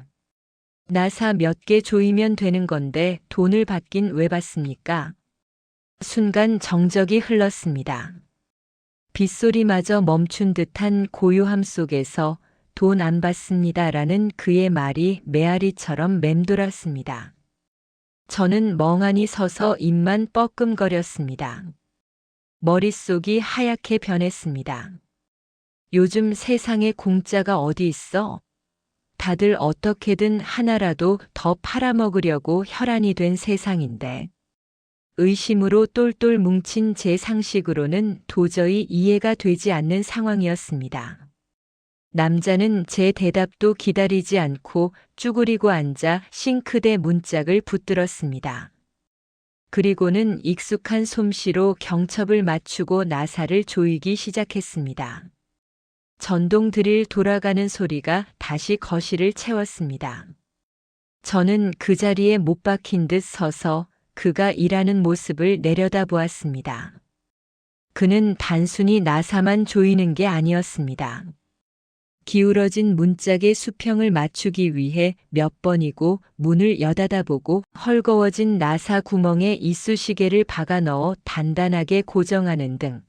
나사 몇 개 조이면 되는 건데 돈을 받긴 왜 받습니까? 순간 정적이 흘렀습니다. 빗소리마저 멈춘 듯한 고요함 속에서 돈 안 받습니다라는 그의 말이 메아리처럼 맴돌았습니다. 저는 멍하니 서서 입만 뻐끔거렸습니다. 머릿속이 하얗게 변했습니다. 요즘 세상에 공짜가 어디 있어? 다들 어떻게든 하나라도 더 팔아먹으려고 혈안이 된 세상인데. 의심으로 똘똘 뭉친 제 상식으로는 도저히 이해가 되지 않는 상황이었습니다. 남자는 제 대답도 기다리지 않고 쭈그리고 앉아 싱크대 문짝을 붙들었습니다. 그리고는 익숙한 솜씨로 경첩을 맞추고 나사를 조이기 시작했습니다. 전동 드릴 돌아가는 소리가 다시 거실을 채웠습니다. 저는 그 자리에 못 박힌 듯 서서 그가 일하는 모습을 내려다보았습니다. 그는 단순히 나사만 조이는 게 아니었습니다. 기울어진 문짝의 수평을 맞추기 위해 몇 번이고 문을 여닫아보고 헐거워진 나사 구멍에 이쑤시개를 박아 넣어 단단하게 고정하는 등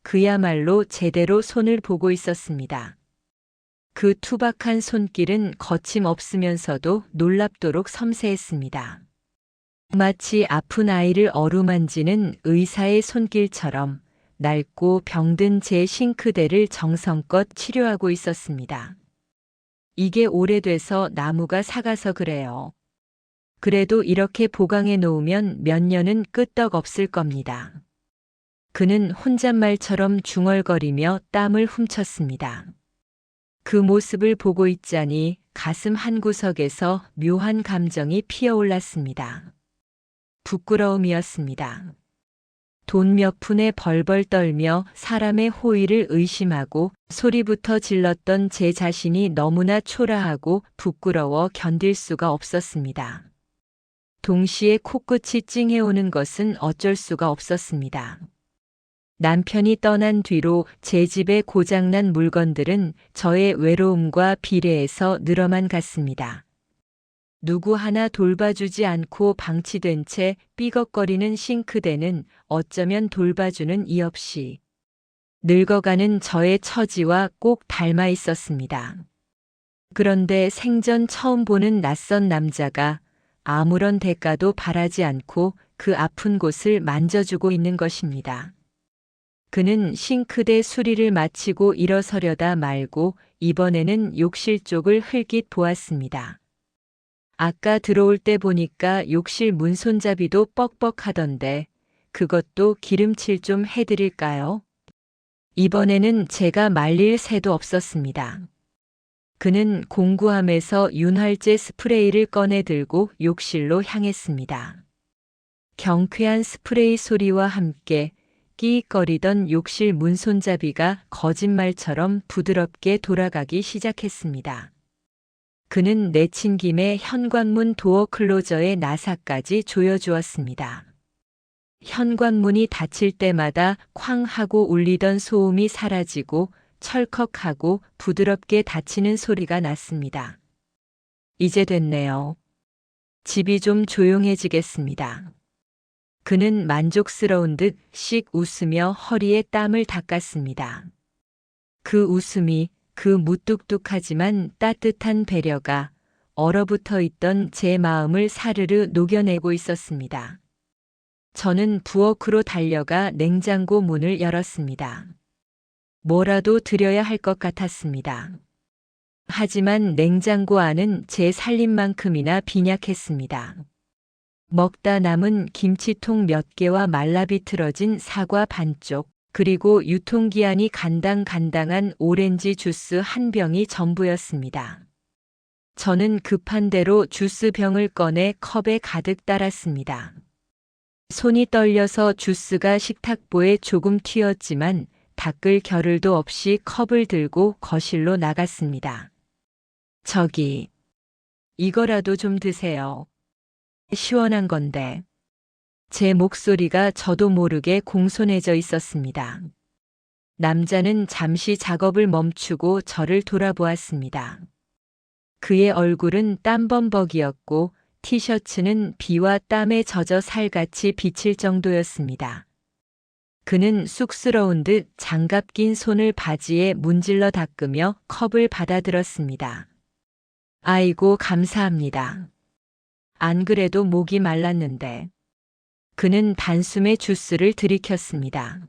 그야말로 제대로 손을 보고 있었습니다. 그 투박한 손길은 거침없으면서도 놀랍도록 섬세했습니다. 마치 아픈 아이를 어루만지는 의사의 손길처럼 낡고 병든 제 싱크대를 정성껏 치료하고 있었습니다. 이게 오래돼서 나무가 삭아서 그래요. 그래도 이렇게 보강해 놓으면 몇 년은 끄떡없을 겁니다. 그는 혼잣말처럼 중얼거리며 땀을 훔쳤습니다. 그 모습을 보고 있자니 가슴 한구석에서 묘한 감정이 피어올랐습니다. 부끄러움이었습니다. 돈 몇 푼에 벌벌 떨며 사람의 호의를 의심하고 소리부터 질렀던 제 자신이 너무나 초라하고 부끄러워 견딜 수가 없었습니다. 동시에 코끝이 찡해오는 것은 어쩔 수가 없었습니다. 남편이 떠난 뒤로 제 집에 고장난 물건들은 저의 외로움과 비례해서 늘어만 갔습니다. 누구 하나 돌봐주지 않고 방치된 채 삐걱거리는 싱크대는 어쩌면 돌봐주는 이 없이 늙어가는 저의 처지와 꼭 닮아 있었습니다. 그런데 생전 처음 보는 낯선 남자가 아무런 대가도 바라지 않고 그 아픈 곳을 만져주고 있는 것입니다. 그는 싱크대 수리를 마치고 일어서려다 말고 이번에는 욕실 쪽을 흘깃 보았습니다. 아까 들어올 때 보니까 욕실 문 손잡이도 뻑뻑하던데 그것도 기름칠 좀 해드릴까요? 이번에는 제가 말릴 새도 없었습니다. 그는 공구함에서 윤활제 스프레이를 꺼내 들고 욕실로 향했습니다. 경쾌한 스프레이 소리와 함께 끼익거리던 욕실 문 손잡이가 거짓말처럼 부드럽게 돌아가기 시작했습니다. 그는 내친 김에 현관문 도어 클로저의 나사까지 조여주었습니다. 현관문이 닫힐 때마다 쾅 하고 울리던 소음이 사라지고 철컥하고 부드럽게 닫히는 소리가 났습니다. 이제 됐네요. 집이 좀 조용해지겠습니다. 그는 만족스러운 듯 씩 웃으며 허리에 땀을 닦았습니다. 그 웃음이 그 무뚝뚝하지만 따뜻한 배려가 얼어붙어 있던 제 마음을 사르르 녹여내고 있었습니다. 저는 부엌으로 달려가 냉장고 문을 열었습니다. 뭐라도 드려야 할 것 같았습니다. 하지만 냉장고 안은 제 살림만큼이나 빈약했습니다. 먹다 남은 김치통 몇 개와 말라비틀어진 사과 반쪽, 그리고 유통기한이 간당간당한 오렌지 주스 한 병이 전부였습니다. 저는 급한 대로 주스병을 꺼내 컵에 가득 따랐습니다. 손이 떨려서 주스가 식탁보에 조금 튀었지만 닦을 겨를도 없이 컵을 들고 거실로 나갔습니다. 저기, 이거라도 좀 드세요. 시원한 건데. 제 목소리가 저도 모르게 공손해져 있었습니다. 남자는 잠시 작업을 멈추고 저를 돌아보았습니다. 그의 얼굴은 땀범벅이었고 티셔츠는 비와 땀에 젖어 살같이 비칠 정도였습니다. 그는 쑥스러운 듯 장갑 낀 손을 바지에 문질러 닦으며 컵을 받아들었습니다. 아이고, 감사합니다. 안 그래도 목이 말랐는데. 그는 단숨에 주스를 들이켰습니다.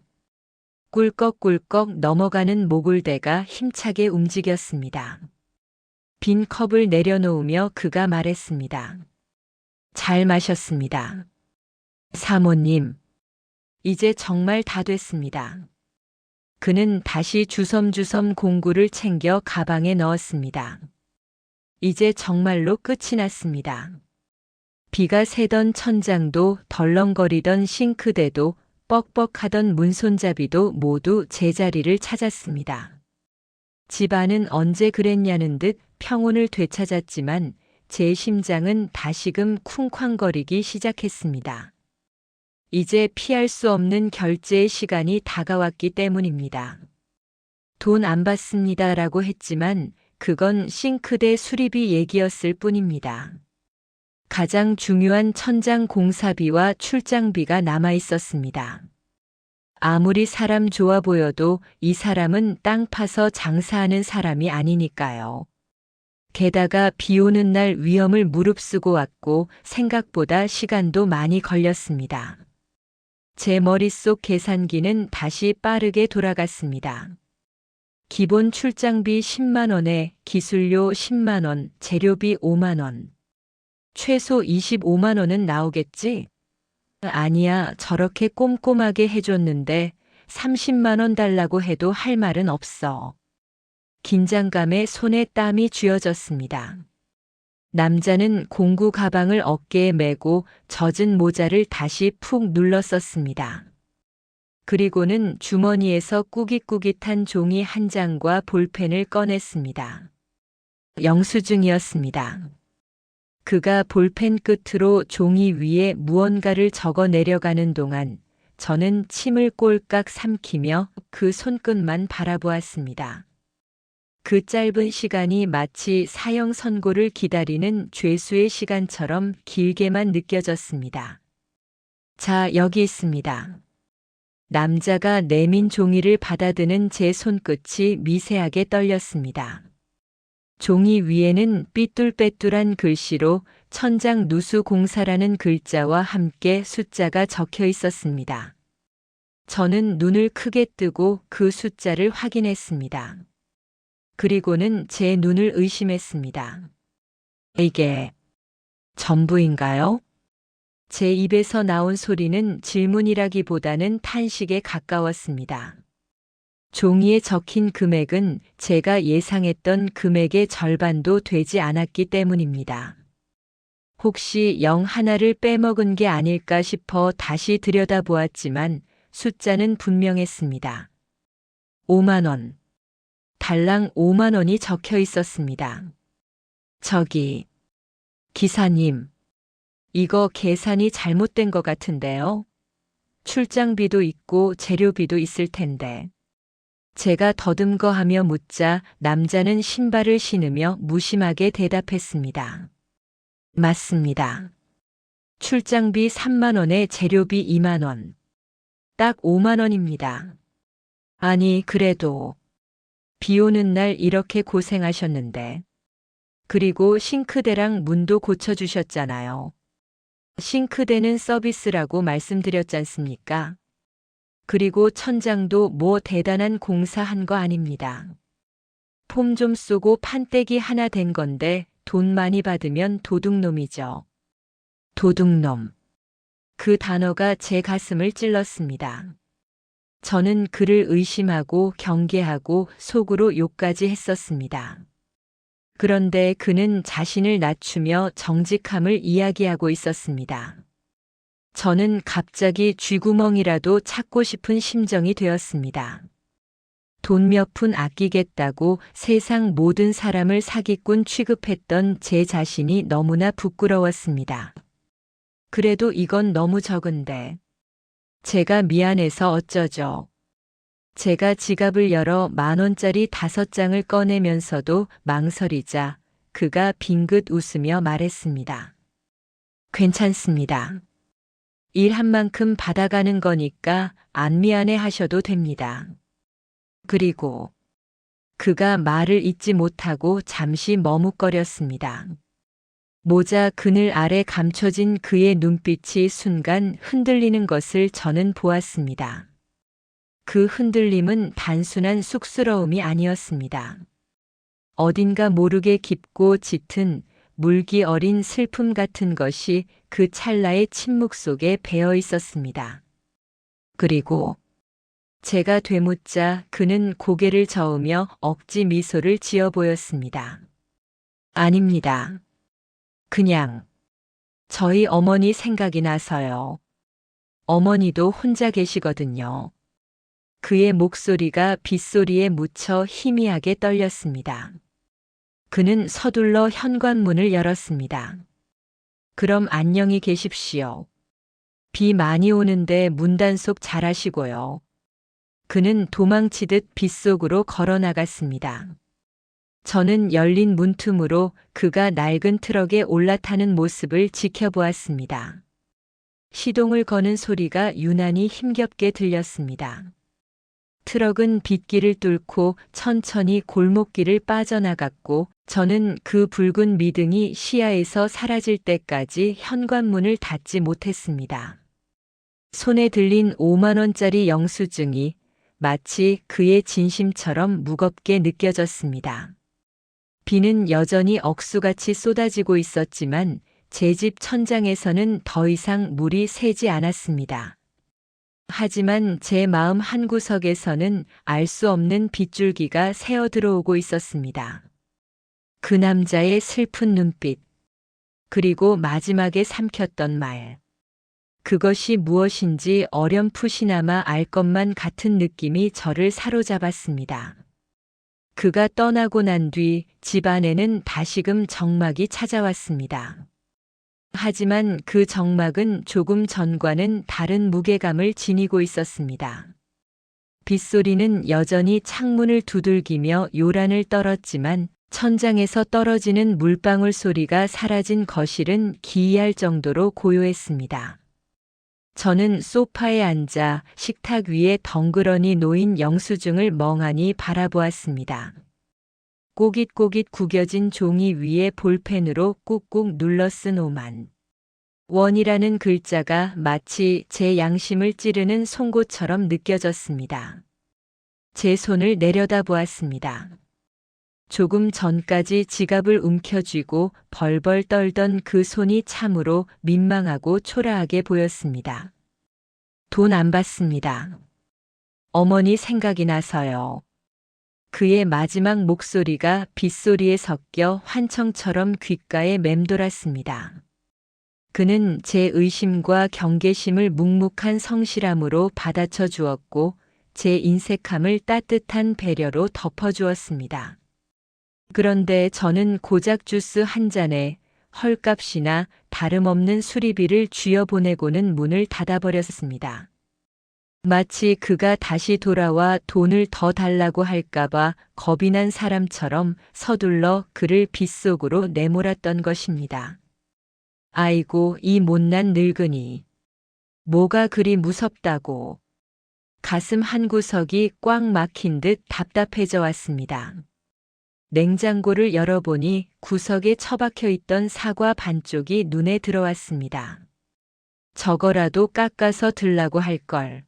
꿀꺽꿀꺽 넘어가는 목울대가 힘차게 움직였습니다. 빈 컵을 내려놓으며 그가 말했습니다. 잘 마셨습니다. 사모님, 이제 정말 다 됐습니다. 그는 다시 주섬주섬 공구를 챙겨 가방에 넣었습니다. 이제 정말로 끝이 났습니다. 비가 새던 천장도 덜렁거리던 싱크대도 뻑뻑하던 문손잡이도 모두 제자리를 찾았습니다. 집안은 언제 그랬냐는 듯 평온을 되찾았지만 제 심장은 다시금 쿵쾅거리기 시작했습니다. 이제 피할 수 없는 결제의 시간이 다가왔기 때문입니다. 돈 안 받습니다라고 했지만 그건 싱크대 수리비 얘기였을 뿐입니다. 가장 중요한 천장 공사비와 출장비가 남아 있었습니다. 아무리 사람 좋아 보여도 이 사람은 땅 파서 장사하는 사람이 아니니까요. 게다가 비 오는 날 위험을 무릅쓰고 왔고 생각보다 시간도 많이 걸렸습니다. 제 머릿속 계산기는 다시 빠르게 돌아갔습니다. 기본 출장비 10만 원에 기술료 10만 원, 재료비 5만 원. 최소 25만 원은 나오겠지? 아니야, 저렇게 꼼꼼하게 해줬는데 30만 원 달라고 해도 할 말은 없어. 긴장감에 손에 땀이 쥐어졌습니다. 남자는 공구 가방을 어깨에 메고 젖은 모자를 다시 푹 눌러 썼습니다. 그리고는 주머니에서 꾸깃꾸깃한 종이 한 장과 볼펜을 꺼냈습니다. 영수증이었습니다. 그가 볼펜 끝으로 종이 위에 무언가를 적어 내려가는 동안 저는 침을 꼴깍 삼키며 그 손끝만 바라보았습니다. 그 짧은 시간이 마치 사형 선고를 기다리는 죄수의 시간처럼 길게만 느껴졌습니다. 자, 여기 있습니다. 남자가 내민 종이를 받아드는 제 손끝이 미세하게 떨렸습니다. 종이 위에는 삐뚤빼뚤한 글씨로 천장 누수 공사라는 글자와 함께 숫자가 적혀 있었습니다. 저는 눈을 크게 뜨고 그 숫자를 확인했습니다. 그리고는 제 눈을 의심했습니다. 이게 전부인가요? 제 입에서 나온 소리는 질문이라기보다는 탄식에 가까웠습니다. 종이에 적힌 금액은 제가 예상했던 금액의 절반도 되지 않았기 때문입니다. 혹시 영 하나를 빼먹은 게 아닐까 싶어 다시 들여다보았지만 숫자는 분명했습니다. 5만 원. 달랑 5만 원이 적혀 있었습니다. 저기, 기사님, 이거 계산이 잘못된 것 같은데요? 출장비도 있고 재료비도 있을 텐데. 제가 더듬거하며 묻자 남자는 신발을 신으며 무심하게 대답했습니다. 맞습니다. 출장비 3만 원에 재료비 2만 원. 딱 5만 원입니다. 아니, 그래도 비 오는 날 이렇게 고생하셨는데. 그리고 싱크대랑 문도 고쳐주셨잖아요. 싱크대는 서비스라고 말씀드렸지 않습니까? 그리고 천장도 뭐 대단한 공사한 거 아닙니다. 폼 좀 쏘고 판때기 하나 댄 건데 돈 많이 받으면 도둑놈이죠. 도둑놈. 그 단어가 제 가슴을 찔렀습니다. 저는 그를 의심하고 경계하고 속으로 욕까지 했었습니다. 그런데 그는 자신을 낮추며 정직함을 이야기하고 있었습니다. 저는 갑자기 쥐구멍이라도 찾고 싶은 심정이 되었습니다. 돈 몇 푼 아끼겠다고 세상 모든 사람을 사기꾼 취급했던 제 자신이 너무나 부끄러웠습니다. 그래도 이건 너무 적은데. 제가 미안해서 어쩌죠. 제가 지갑을 열어 10,000원짜리 5장을 꺼내면서도 망설이자 그가 빙긋 웃으며 말했습니다. 괜찮습니다. 일한 만큼 받아가는 거니까 안 미안해 하셔도 됩니다. 그리고 그가 말을 잇지 못하고 잠시 머뭇거렸습니다. 모자 그늘 아래 감춰진 그의 눈빛이 순간 흔들리는 것을 저는 보았습니다. 그 흔들림은 단순한 쑥스러움이 아니었습니다. 어딘가 모르게 깊고 짙은 물기 어린 슬픔 같은 것이 그 찰나의 침묵 속에 배어 있었습니다. 그리고 제가 되묻자 그는 고개를 저으며 억지 미소를 지어 보였습니다. 아닙니다. 그냥 저희 어머니 생각이 나서요. 어머니도 혼자 계시거든요. 그의 목소리가 빗소리에 묻혀 희미하게 떨렸습니다. 그는 서둘러 현관문을 열었습니다. 그럼 안녕히 계십시오. 비 많이 오는데 문단속 잘하시고요. 그는 도망치듯 빗속으로 걸어 나갔습니다. 저는 열린 문틈으로 그가 낡은 트럭에 올라타는 모습을 지켜보았습니다. 시동을 거는 소리가 유난히 힘겹게 들렸습니다. 트럭은 빗길을 뚫고 천천히 골목길을 빠져나갔고 저는 그 붉은 미등이 시야에서 사라질 때까지 현관문을 닫지 못했습니다. 손에 들린 50,000원짜리 영수증이 마치 그의 진심처럼 무겁게 느껴졌습니다. 비는 여전히 억수같이 쏟아지고 있었지만 제 집 천장에서는 더 이상 물이 새지 않았습니다. 하지만 제 마음 한구석에서는 알 수 없는 빗줄기가 새어 들어오고 있었습니다. 그 남자의 슬픈 눈빛, 그리고 마지막에 삼켰던 말. 그것이 무엇인지 어렴풋이나마 알 것만 같은 느낌이 저를 사로잡았습니다. 그가 떠나고 난 뒤 집 안에는 다시금 적막이 찾아왔습니다. 하지만 그 적막은 조금 전과는 다른 무게감을 지니고 있었습니다. 빗소리는 여전히 창문을 두들기며 요란을 떨었지만 천장에서 떨어지는 물방울 소리가 사라진 거실은 기이할 정도로 고요했습니다. 저는 소파에 앉아 식탁 위에 덩그러니 놓인 영수증을 멍하니 바라보았습니다. 꼬깃꼬깃 구겨진 종이 위에 볼펜으로 꾹꾹 눌러 쓴 오만 원이라는 글자가 마치 제 양심을 찌르는 송곳처럼 느껴졌습니다. 제 손을 내려다보았습니다. 조금 전까지 지갑을 움켜쥐고 벌벌 떨던 그 손이 참으로 민망하고 초라하게 보였습니다. 돈 안 받습니다. 어머니 생각이 나서요. 그의 마지막 목소리가 빗소리에 섞여 환청처럼 귓가에 맴돌았습니다. 그는 제 의심과 경계심을 묵묵한 성실함으로 받아쳐 주었고 제 인색함을 따뜻한 배려로 덮어주었습니다. 그런데 저는 고작 주스 한 잔에 헐값이나 다름없는 수리비를 쥐어보내고는 문을 닫아버렸습니다. 마치 그가 다시 돌아와 돈을 더 달라고 할까봐 겁이 난 사람처럼 서둘러 그를 빗속으로 내몰았던 것입니다. 아이고, 이 못난 늙은이. 뭐가 그리 무섭다고. 가슴 한구석이 꽉 막힌 듯 답답해져 왔습니다. 냉장고를 열어보니 구석에 처박혀 있던 사과 반쪽이 눈에 들어왔습니다. 저거라도 깎아서 들라고 할걸.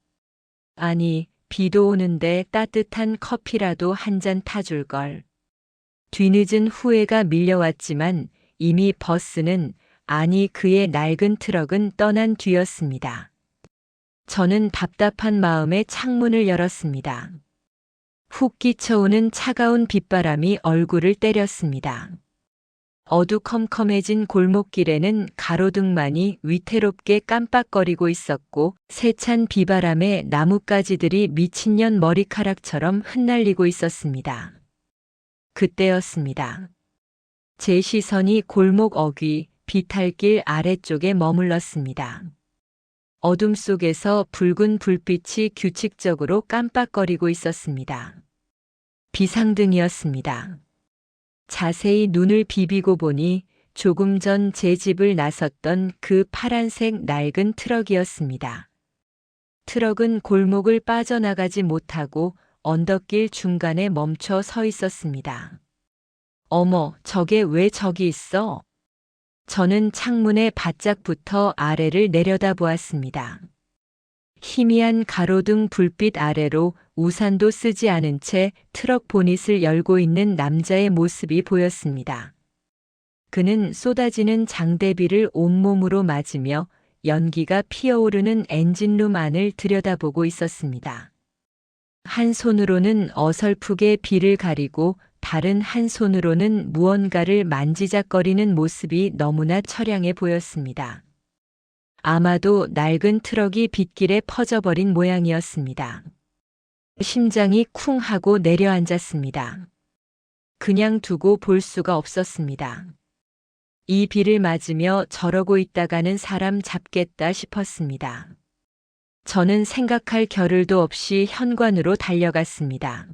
아니, 비도 오는데 따뜻한 커피라도 한 잔 타줄걸. 뒤늦은 후회가 밀려왔지만 이미 버스는, 아니 그의 낡은 트럭은 떠난 뒤였습니다. 저는 답답한 마음에 창문을 열었습니다. 훅 끼쳐오는 차가운 빗바람이 얼굴을 때렸습니다. 어두컴컴해진 골목길에는 가로등만이 위태롭게 깜빡거리고 있었고 세찬 비바람에 나뭇가지들이 미친년 머리카락처럼 흩날리고 있었습니다. 그때였습니다. 제 시선이 골목 어귀, 비탈길 아래쪽에 머물렀습니다. 어둠 속에서 붉은 불빛이 규칙적으로 깜빡거리고 있었습니다. 비상등이었습니다. 자세히 눈을 비비고 보니 조금 전 제 집을 나섰던 그 파란색 낡은 트럭이었습니다. 트럭은 골목을 빠져나가지 못하고 언덕길 중간에 멈춰 서 있었습니다. 어머, 저게 왜 저기 있어? 저는 창문에 바짝 붙어 아래를 내려다보았습니다. 희미한 가로등 불빛 아래로 우산도 쓰지 않은 채 트럭 보닛을 열고 있는 남자의 모습이 보였습니다. 그는 쏟아지는 장대비를 온몸으로 맞으며 연기가 피어오르는 엔진룸 안을 들여다보고 있었습니다. 한 손으로는 어설프게 비를 가리고 다른 한 손으로는 무언가를 만지작거리는 모습이 너무나 처량해 보였습니다. 아마도 낡은 트럭이 빗길에 퍼져버린 모양이었습니다. 심장이 쿵 하고 내려앉았습니다. 그냥 두고 볼 수가 없었습니다. 이 비를 맞으며 저러고 있다가는 사람 잡겠다 싶었습니다. 저는 생각할 겨를도 없이 현관으로 달려갔습니다.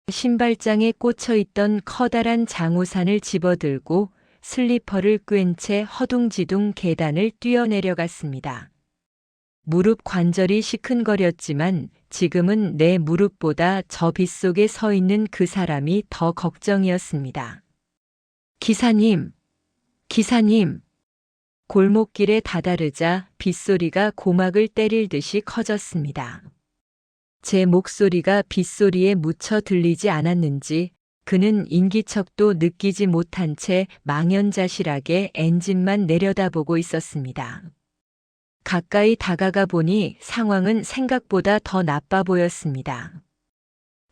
신발장에 꽂혀 있던 커다란 장우산을 집어들고 슬리퍼를 꿰은 채 허둥지둥 계단을 뛰어내려갔습니다. 무릎 관절이 시큰거렸지만 지금은 내 무릎보다 저 빗속에 서 있는 그 사람이 더 걱정이었습니다. 기사님! 기사님! 골목길에 다다르자 빗소리가 고막을 때릴 듯이 커졌습니다. 제 목소리가 빗소리에 묻혀 들리지 않았는지 그는 인기척도 느끼지 못한 채 망연자실하게 엔진만 내려다보고 있었습니다. 가까이 다가가 보니 상황은 생각보다 더 나빠 보였습니다.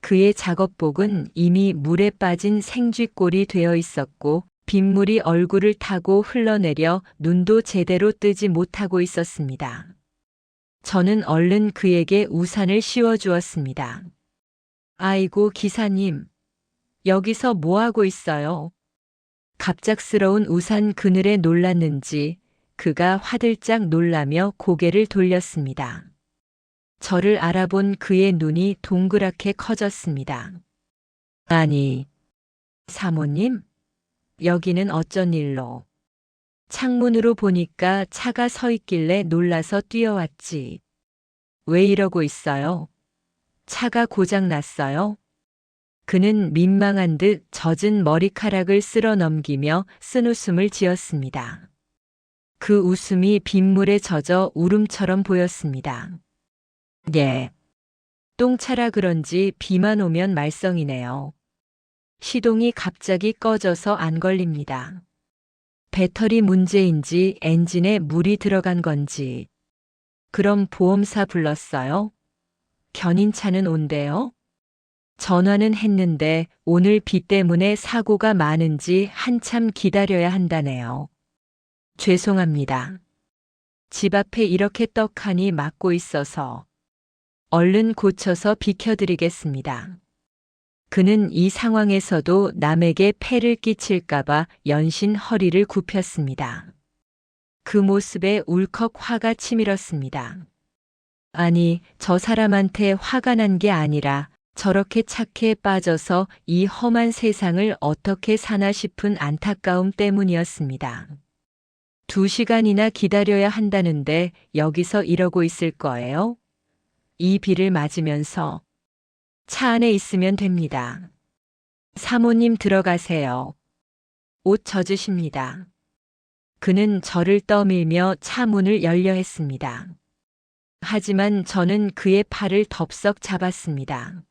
그의 작업복은 이미 물에 빠진 생쥐꼴이 되어 있었고 빗물이 얼굴을 타고 흘러내려 눈도 제대로 뜨지 못하고 있었습니다. 저는 얼른 그에게 우산을 씌워주었습니다. 아이고 기사님, 여기서 뭐하고 있어요? 갑작스러운 우산 그늘에 놀랐는지 그가 화들짝 놀라며 고개를 돌렸습니다. 저를 알아본 그의 눈이 동그랗게 커졌습니다. 아니, 사모님? 여기는 어쩐 일로? 창문으로 보니까 차가 서 있길래 놀라서 뛰어왔지. 왜 이러고 있어요? 차가 고장 났어요? 그는 민망한 듯 젖은 머리카락을 쓸어 넘기며 쓴웃음을 지었습니다. 그 웃음이 빗물에 젖어 울음처럼 보였습니다. 예. 똥차라 그런지 비만 오면 말썽이네요. 시동이 갑자기 꺼져서 안 걸립니다. 배터리 문제인지 엔진에 물이 들어간 건지. 그럼 보험사 불렀어요? 견인차는 온대요? 전화는 했는데 오늘 비 때문에 사고가 많은지 한참 기다려야 한다네요. 죄송합니다. 집 앞에 이렇게 떡하니 막고 있어서. 얼른 고쳐서 비켜드리겠습니다. 그는 이 상황에서도 남에게 폐를 끼칠까봐 연신 허리를 굽혔습니다. 그 모습에 울컥 화가 치밀었습니다. 아니, 저 사람한테 화가 난 게 아니라 저렇게 착해 빠져서 이 험한 세상을 어떻게 사나 싶은 안타까움 때문이었습니다. 2시간이나 기다려야 한다는데 여기서 이러고 있을 거예요? 이 비를 맞으면서 차 안에 있으면 됩니다. 사모님 들어가세요. 옷 젖으십니다. 그는 저를 떠밀며 차 문을 열려 했습니다. 하지만 저는 그의 팔을 덥석 잡았습니다.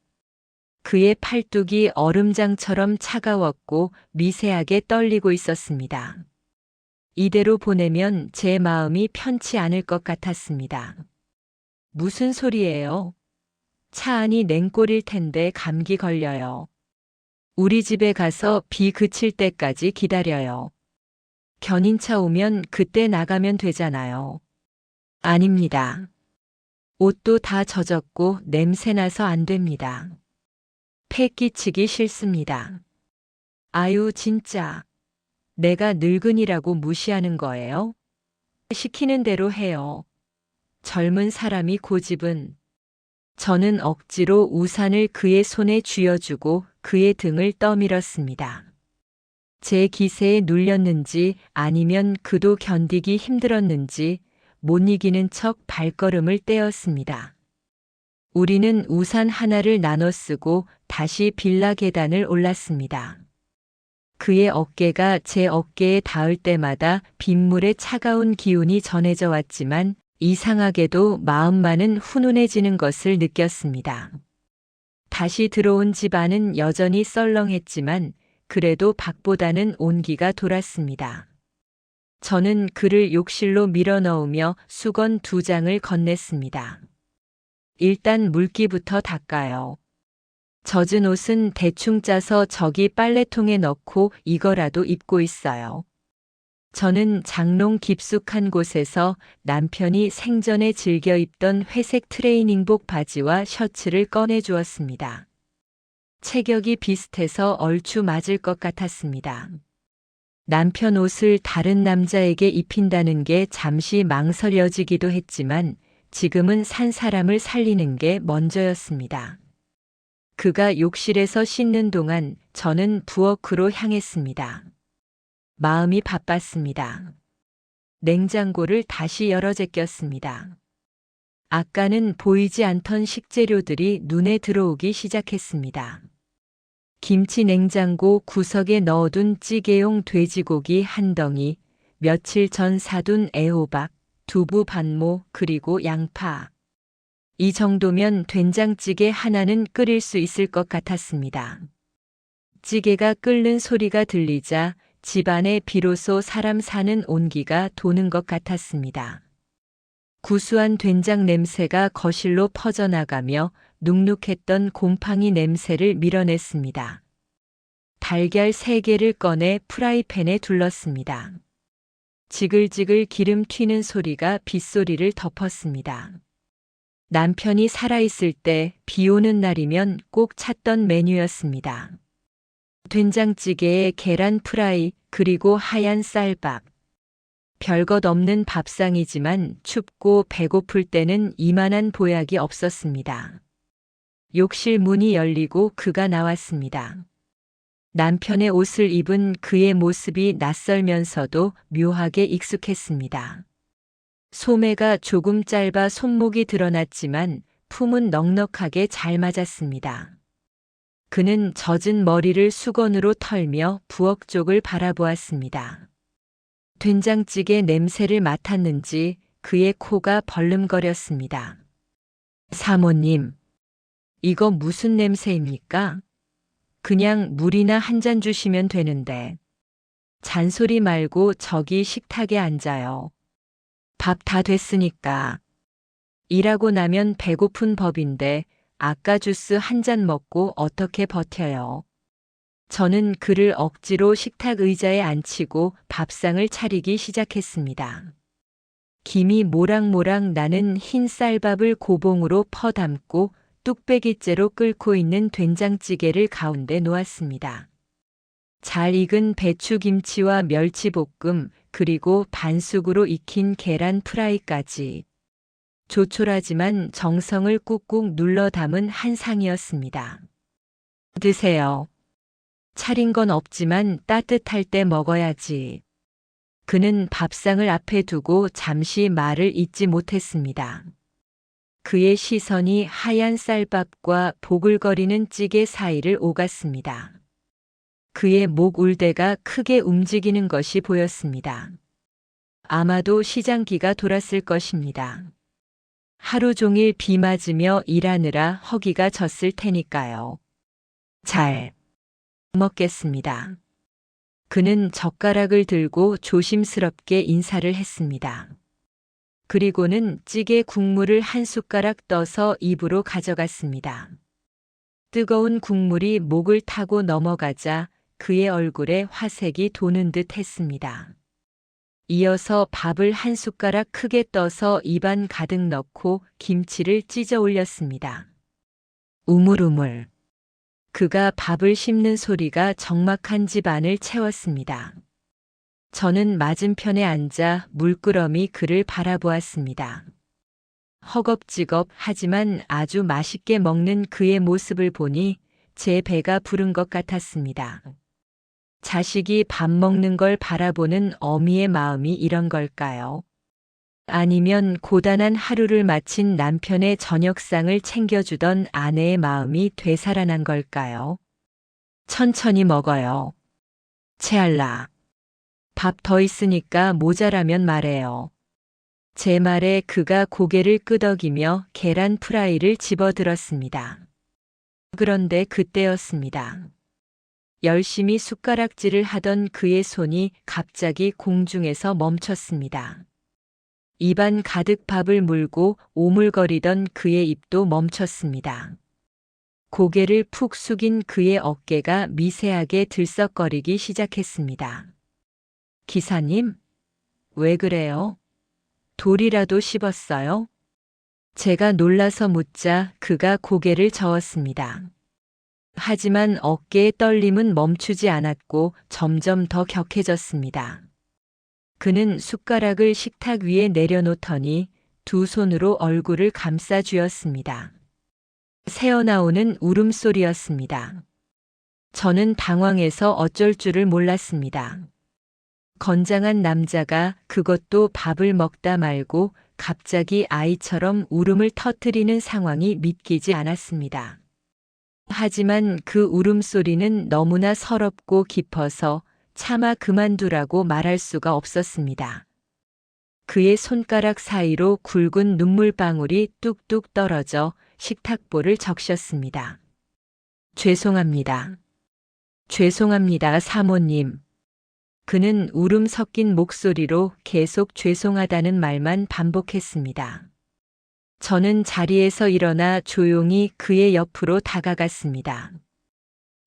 그의 팔뚝이 얼음장처럼 차가웠고 미세하게 떨리고 있었습니다. 이대로 보내면 제 마음이 편치 않을 것 같았습니다. 무슨 소리예요? 차 안이 냉골일 텐데 감기 걸려요. 우리 집에 가서 비 그칠 때까지 기다려요. 견인차 오면 그때 나가면 되잖아요. 아닙니다. 옷도 다 젖었고 냄새나서 안 됩니다. 폐 끼치기 싫습니다. 아유 진짜. 내가 늙은이라고 무시하는 거예요? 시키는 대로 해요. 젊은 사람이 고집은. 저는 억지로 우산을 그의 손에 쥐어주고 그의 등을 떠밀었습니다. 제 기세에 눌렸는지 아니면 그도 견디기 힘들었는지 못 이기는 척 발걸음을 떼었습니다. 우리는 우산 하나를 나눠 쓰고 다시 빌라 계단을 올랐습니다. 그의 어깨가 제 어깨에 닿을 때마다 빗물의 차가운 기운이 전해져 왔지만 이상하게도 마음만은 훈훈해지는 것을 느꼈습니다. 다시 들어온 집 안은 여전히 썰렁했지만 그래도 밖보다는 온기가 돌았습니다. 저는 그를 욕실로 밀어넣으며 수건 2장을 건넸습니다. 일단 물기부터 닦아요. 젖은 옷은 대충 짜서 저기 빨래통에 넣고 이거라도 입고 있어요. 저는 장롱 깊숙한 곳에서 남편이 생전에 즐겨 입던 회색 트레이닝복 바지와 셔츠를 꺼내 주었습니다. 체격이 비슷해서 얼추 맞을 것 같았습니다. 남편 옷을 다른 남자에게 입힌다는 게 잠시 망설여지기도 했지만 지금은 산 사람을 살리는 게 먼저였습니다. 그가 욕실에서 씻는 동안 저는 부엌으로 향했습니다. 마음이 바빴습니다. 냉장고를 다시 열어 제꼈습니다. 아까는 보이지 않던 식재료들이 눈에 들어오기 시작했습니다. 김치 냉장고 구석에 넣어둔 찌개용 돼지고기 한 덩이, 며칠 전 사둔 애호박, 두부 반모, 그리고 양파. 이 정도면 된장찌개 하나는 끓일 수 있을 것 같았습니다. 찌개가 끓는 소리가 들리자 집안에 비로소 사람 사는 온기가 도는 것 같았습니다. 구수한 된장 냄새가 거실로 퍼져나가며 눅눅했던 곰팡이 냄새를 밀어냈습니다. 달걀 3개를 꺼내 프라이팬에 둘렀습니다. 지글지글 기름 튀는 소리가 빗소리를 덮었습니다. 남편이 살아있을 때 비 오는 날이면 꼭 찾던 메뉴였습니다. 된장찌개에 계란 프라이 그리고 하얀 쌀밥. 별것 없는 밥상이지만 춥고 배고플 때는 이만한 보약이 없었습니다. 욕실 문이 열리고 그가 나왔습니다. 남편의 옷을 입은 그의 모습이 낯설면서도 묘하게 익숙했습니다. 소매가 조금 짧아 손목이 드러났지만 품은 넉넉하게 잘 맞았습니다. 그는 젖은 머리를 수건으로 털며 부엌 쪽을 바라보았습니다. 된장찌개 냄새를 맡았는지 그의 코가 벌름거렸습니다. 사모님, 이거 무슨 냄새입니까? 그냥 물이나 한 잔 주시면 되는데. 잔소리 말고 저기 식탁에 앉아요. 밥 다 됐으니까. 일하고 나면 배고픈 법인데 아까 주스 한 잔 먹고 어떻게 버텨요? 저는 그를 억지로 식탁 의자에 앉히고 밥상을 차리기 시작했습니다. 김이 모락모락 나는 흰 쌀밥을 고봉으로 퍼담고 뚝배기째로 끓고 있는 된장찌개를 가운데 놓았습니다. 잘 익은 배추김치와 멸치볶음 그리고 반숙으로 익힌 계란 프라이까지. 조촐하지만 정성을 꾹꾹 눌러 담은 한 상이었습니다. 드세요. 차린 건 없지만 따뜻할 때 먹어야지. 그는 밥상을 앞에 두고 잠시 말을 잇지 못했습니다. 그의 시선이 하얀 쌀밥과 보글거리는 찌개 사이를 오갔습니다. 그의 목 울대가 크게 움직이는 것이 보였습니다. 아마도 시장기가 돌았을 것입니다. 하루 종일 비 맞으며 일하느라 허기가 졌을 테니까요. 잘 먹겠습니다. 그는 젓가락을 들고 조심스럽게 인사를 했습니다. 그리고는 찌개 국물을 한 숟가락 떠서 입으로 가져갔습니다. 뜨거운 국물이 목을 타고 넘어가자 그의 얼굴에 화색이 도는 듯 했습니다. 이어서 밥을 한 숟가락 크게 떠서 입안 가득 넣고 김치를 찢어 올렸습니다. 우물우물. 그가 밥을 씹는 소리가 적막한 집 안을 채웠습니다. 저는 맞은편에 앉아 물끄러미 그를 바라보았습니다. 허겁지겁 하지만 아주 맛있게 먹는 그의 모습을 보니 제 배가 부른 것 같았습니다. 자식이 밥 먹는 걸 바라보는 어미의 마음이 이런 걸까요? 아니면 고단한 하루를 마친 남편의 저녁상을 챙겨주던 아내의 마음이 되살아난 걸까요? 천천히 먹어요. 채알라. 밥 더 있으니까 모자라면 말해요. 제 말에 그가 고개를 끄덕이며 계란 프라이를 집어들었습니다. 그런데 그때였습니다. 열심히 숟가락질을 하던 그의 손이 갑자기 공중에서 멈췄습니다. 입안 가득 밥을 물고 오물거리던 그의 입도 멈췄습니다. 고개를 푹 숙인 그의 어깨가 미세하게 들썩거리기 시작했습니다. 기사님, 왜 그래요? 돌이라도 씹었어요? 제가 놀라서 묻자 그가 고개를 저었습니다. 하지만 어깨의 떨림은 멈추지 않았고 점점 더 격해졌습니다. 그는 숟가락을 식탁 위에 내려놓더니 두 손으로 얼굴을 감싸 쥐었습니다. 새어나오는 울음소리였습니다. 저는 당황해서 어쩔 줄을 몰랐습니다. 건장한 남자가 그것도 밥을 먹다 말고 갑자기 아이처럼 울음을 터뜨리는 상황이 믿기지 않았습니다. 하지만 그 울음소리는 너무나 서럽고 깊어서 차마 그만두라고 말할 수가 없었습니다. 그의 손가락 사이로 굵은 눈물방울이 뚝뚝 떨어져 식탁볼을 적셨습니다. 죄송합니다. 죄송합니다, 사모님. 그는 울음 섞인 목소리로 계속 죄송하다는 말만 반복했습니다. 저는 자리에서 일어나 조용히 그의 옆으로 다가갔습니다.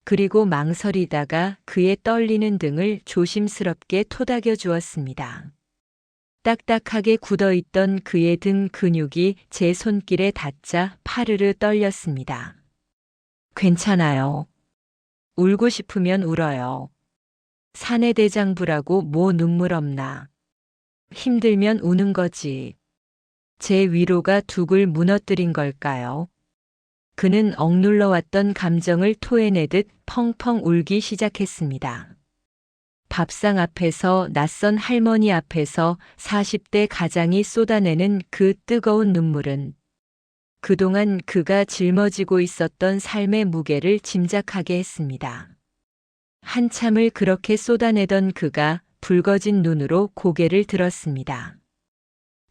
그리고 망설이다가 그의 떨리는 등을 조심스럽게 토닥여 주었습니다. 딱딱하게 굳어있던 그의 등 근육이 제 손길에 닿자 파르르 떨렸습니다. 괜찮아요. 울고 싶으면 울어요. 사내대장부라고 뭐 눈물 없나. 힘들면 우는 거지. 제 위로가 둑을 무너뜨린 걸까요? 그는 억눌러 왔던 감정을 토해내듯 펑펑 울기 시작했습니다. 밥상 앞에서 낯선 할머니 앞에서 40대 가장이 쏟아내는 그 뜨거운 눈물은 그동안 그가 짊어지고 있었던 삶의 무게를 짐작하게 했습니다. 한참을 그렇게 쏟아내던 그가 붉어진 눈으로 고개를 들었습니다.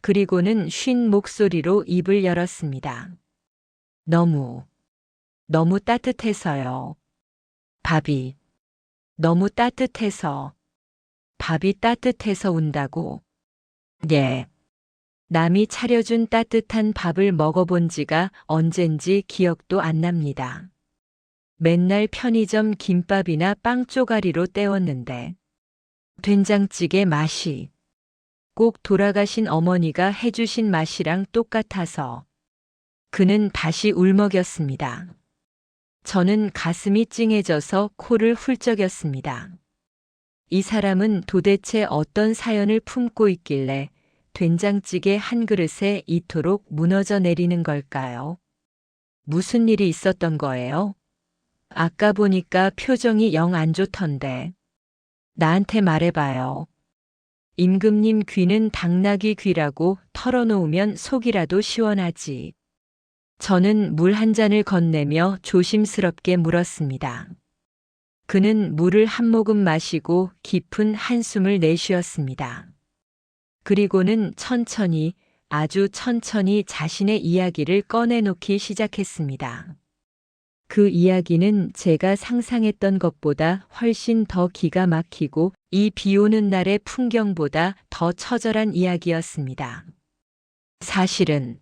그리고는 쉰 목소리로 입을 열었습니다. 너무 따뜻해서요. 밥이 너무 따뜻해서. 밥이 따뜻해서 운다고. 예. 남이 차려준 따뜻한 밥을 먹어본 지가 언젠지 기억도 안 납니다. 맨날 편의점 김밥이나 빵 쪼가리로 때웠는데 된장찌개 맛이 꼭 돌아가신 어머니가 해주신 맛이랑 똑같아서. 그는 다시 울먹였습니다. 저는 가슴이 찡해져서 코를 훌쩍였습니다. 이 사람은 도대체 어떤 사연을 품고 있길래 된장찌개 한 그릇에 이토록 무너져 내리는 걸까요? 무슨 일이 있었던 거예요? 아까 보니까 표정이 영 안 좋던데. 나한테 말해봐요. 임금님 귀는 당나귀 귀라고 털어놓으면 속이라도 시원하지. 저는 물 한 잔을 건네며 조심스럽게 물었습니다. 그는 물을 한 모금 마시고 깊은 한숨을 내쉬었습니다. 그리고는 천천히, 아주 천천히 자신의 이야기를 꺼내놓기 시작했습니다. 그 이야기는 제가 상상했던 것보다 훨씬 더 기가 막히고 이 비 오는 날의 풍경보다 더 처절한 이야기였습니다. 사실은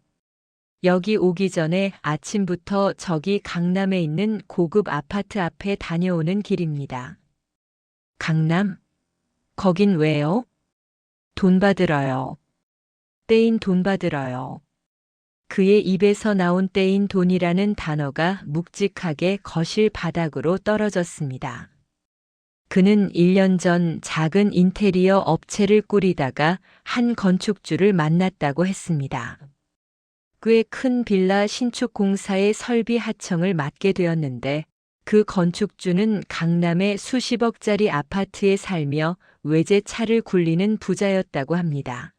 여기 오기 전에 아침부터 저기 강남에 있는 고급 아파트 앞에 다녀오는 길입니다. 강남? 거긴 왜요? 돈 받으러요. 떼인 돈 받으러요. 그의 입에서 나온 떼인 돈이라는 단어가 묵직하게 거실 바닥으로 떨어졌습니다. 그는 1년 전 작은 인테리어 업체를 꾸리다가 한 건축주를 만났다고 했습니다. 꽤 큰 빌라 신축 공사의 설비 하청을 맡게 되었는데 그 건축주는 강남의 수십억짜리 아파트에 살며 외제차를 굴리는 부자였다고 합니다.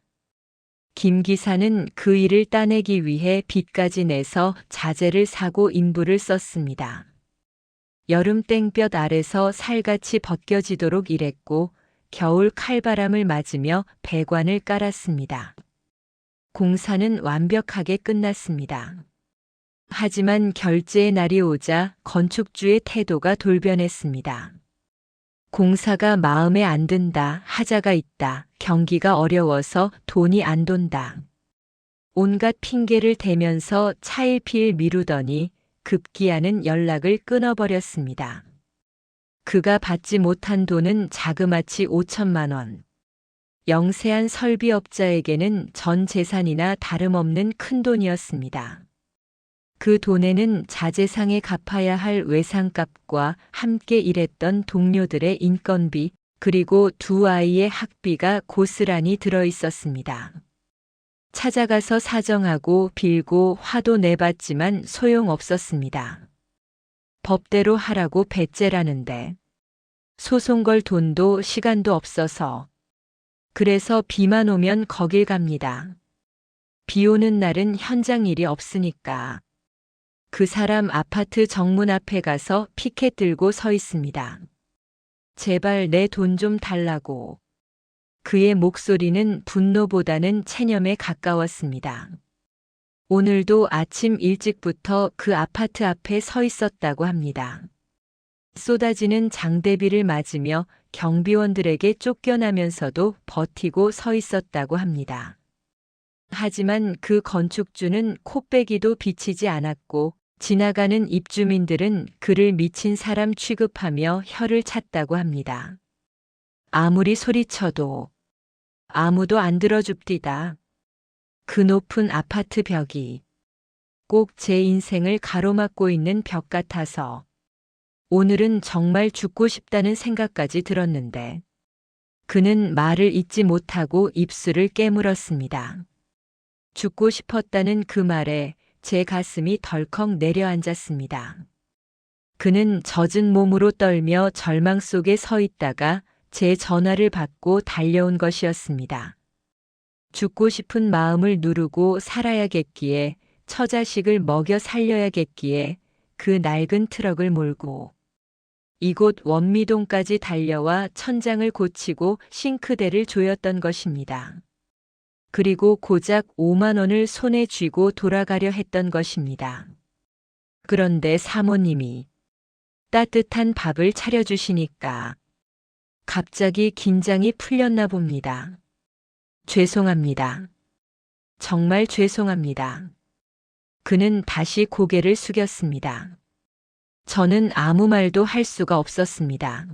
김 기사는 그 일을 따내기 위해 빚까지 내서 자재를 사고 인부를 썼습니다. 여름 땡볕 아래서 살같이 벗겨지도록 일했고 겨울 칼바람을 맞으며 배관을 깔았습니다. 공사는 완벽하게 끝났습니다. 하지만 결제의 날이 오자 건축주의 태도가 돌변했습니다. 공사가 마음에 안 든다, 하자가 있다, 경기가 어려워서 돈이 안 돈다. 온갖 핑계를 대면서 차일피일 미루더니 급기야는 연락을 끊어버렸습니다. 그가 받지 못한 돈은 자그마치 5천만 원. 영세한 설비업자에게는 전 재산이나 다름없는 큰 돈이었습니다. 그 돈에는 자재상에 갚아야 할 외상값과 함께 일했던 동료들의 인건비, 그리고 두 아이의 학비가 고스란히 들어 있었습니다. 찾아가서 사정하고 빌고 화도 내봤지만 소용없었습니다. 법대로 하라고 배째라는데 소송 걸 돈도 시간도 없어서 그래서 비만 오면 거길 갑니다. 비 오는 날은 현장 일이 없으니까 그 사람 아파트 정문 앞에 가서 피켓 들고 서 있습니다. 제발 내 돈 좀 달라고. 그의 목소리는 분노보다는 체념에 가까웠습니다. 오늘도 아침 일찍부터 그 아파트 앞에 서 있었다고 합니다. 쏟아지는 장대비를 맞으며 경비원들에게 쫓겨나면서도 버티고 서 있었다고 합니다. 하지만 그 건축주는 코빼기도 비치지 않았고 지나가는 입주민들은 그를 미친 사람 취급하며 혀를 찼다고 합니다. 아무리 소리쳐도 아무도 안 들어줍디다. 그 높은 아파트 벽이 꼭 제 인생을 가로막고 있는 벽 같아서 오늘은 정말 죽고 싶다는 생각까지 들었는데 그는 말을 잇지 못하고 입술을 깨물었습니다. 죽고 싶었다는 그 말에 제 가슴이 덜컥 내려앉았습니다. 그는 젖은 몸으로 떨며 절망 속에 서 있다가 제 전화를 받고 달려온 것이었습니다. 죽고 싶은 마음을 누르고 살아야겠기에 처자식을 먹여 살려야겠기에 그 낡은 트럭을 몰고 이곳 원미동까지 달려와 천장을 고치고 싱크대를 조였던 것입니다. 그리고 고작 5만 원을 손에 쥐고 돌아가려 했던 것입니다. 그런데 사모님이 따뜻한 밥을 차려주시니까 갑자기 긴장이 풀렸나 봅니다. 죄송합니다. 정말 죄송합니다. 그는 다시 고개를 숙였습니다. 저는 아무 말도 할 수가 없었습니다.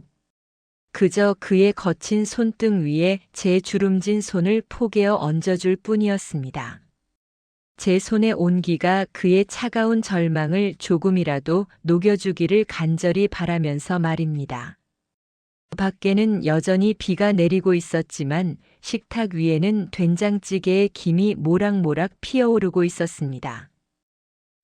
그저 그의 거친 손등 위에 제 주름진 손을 포개어 얹어줄 뿐이었습니다. 제 손의 온기가 그의 차가운 절망을 조금이라도 녹여주기를 간절히 바라면서 말입니다. 밖에는 여전히 비가 내리고 있었지만 식탁 위에는 된장찌개의 김이 모락모락 피어오르고 있었습니다.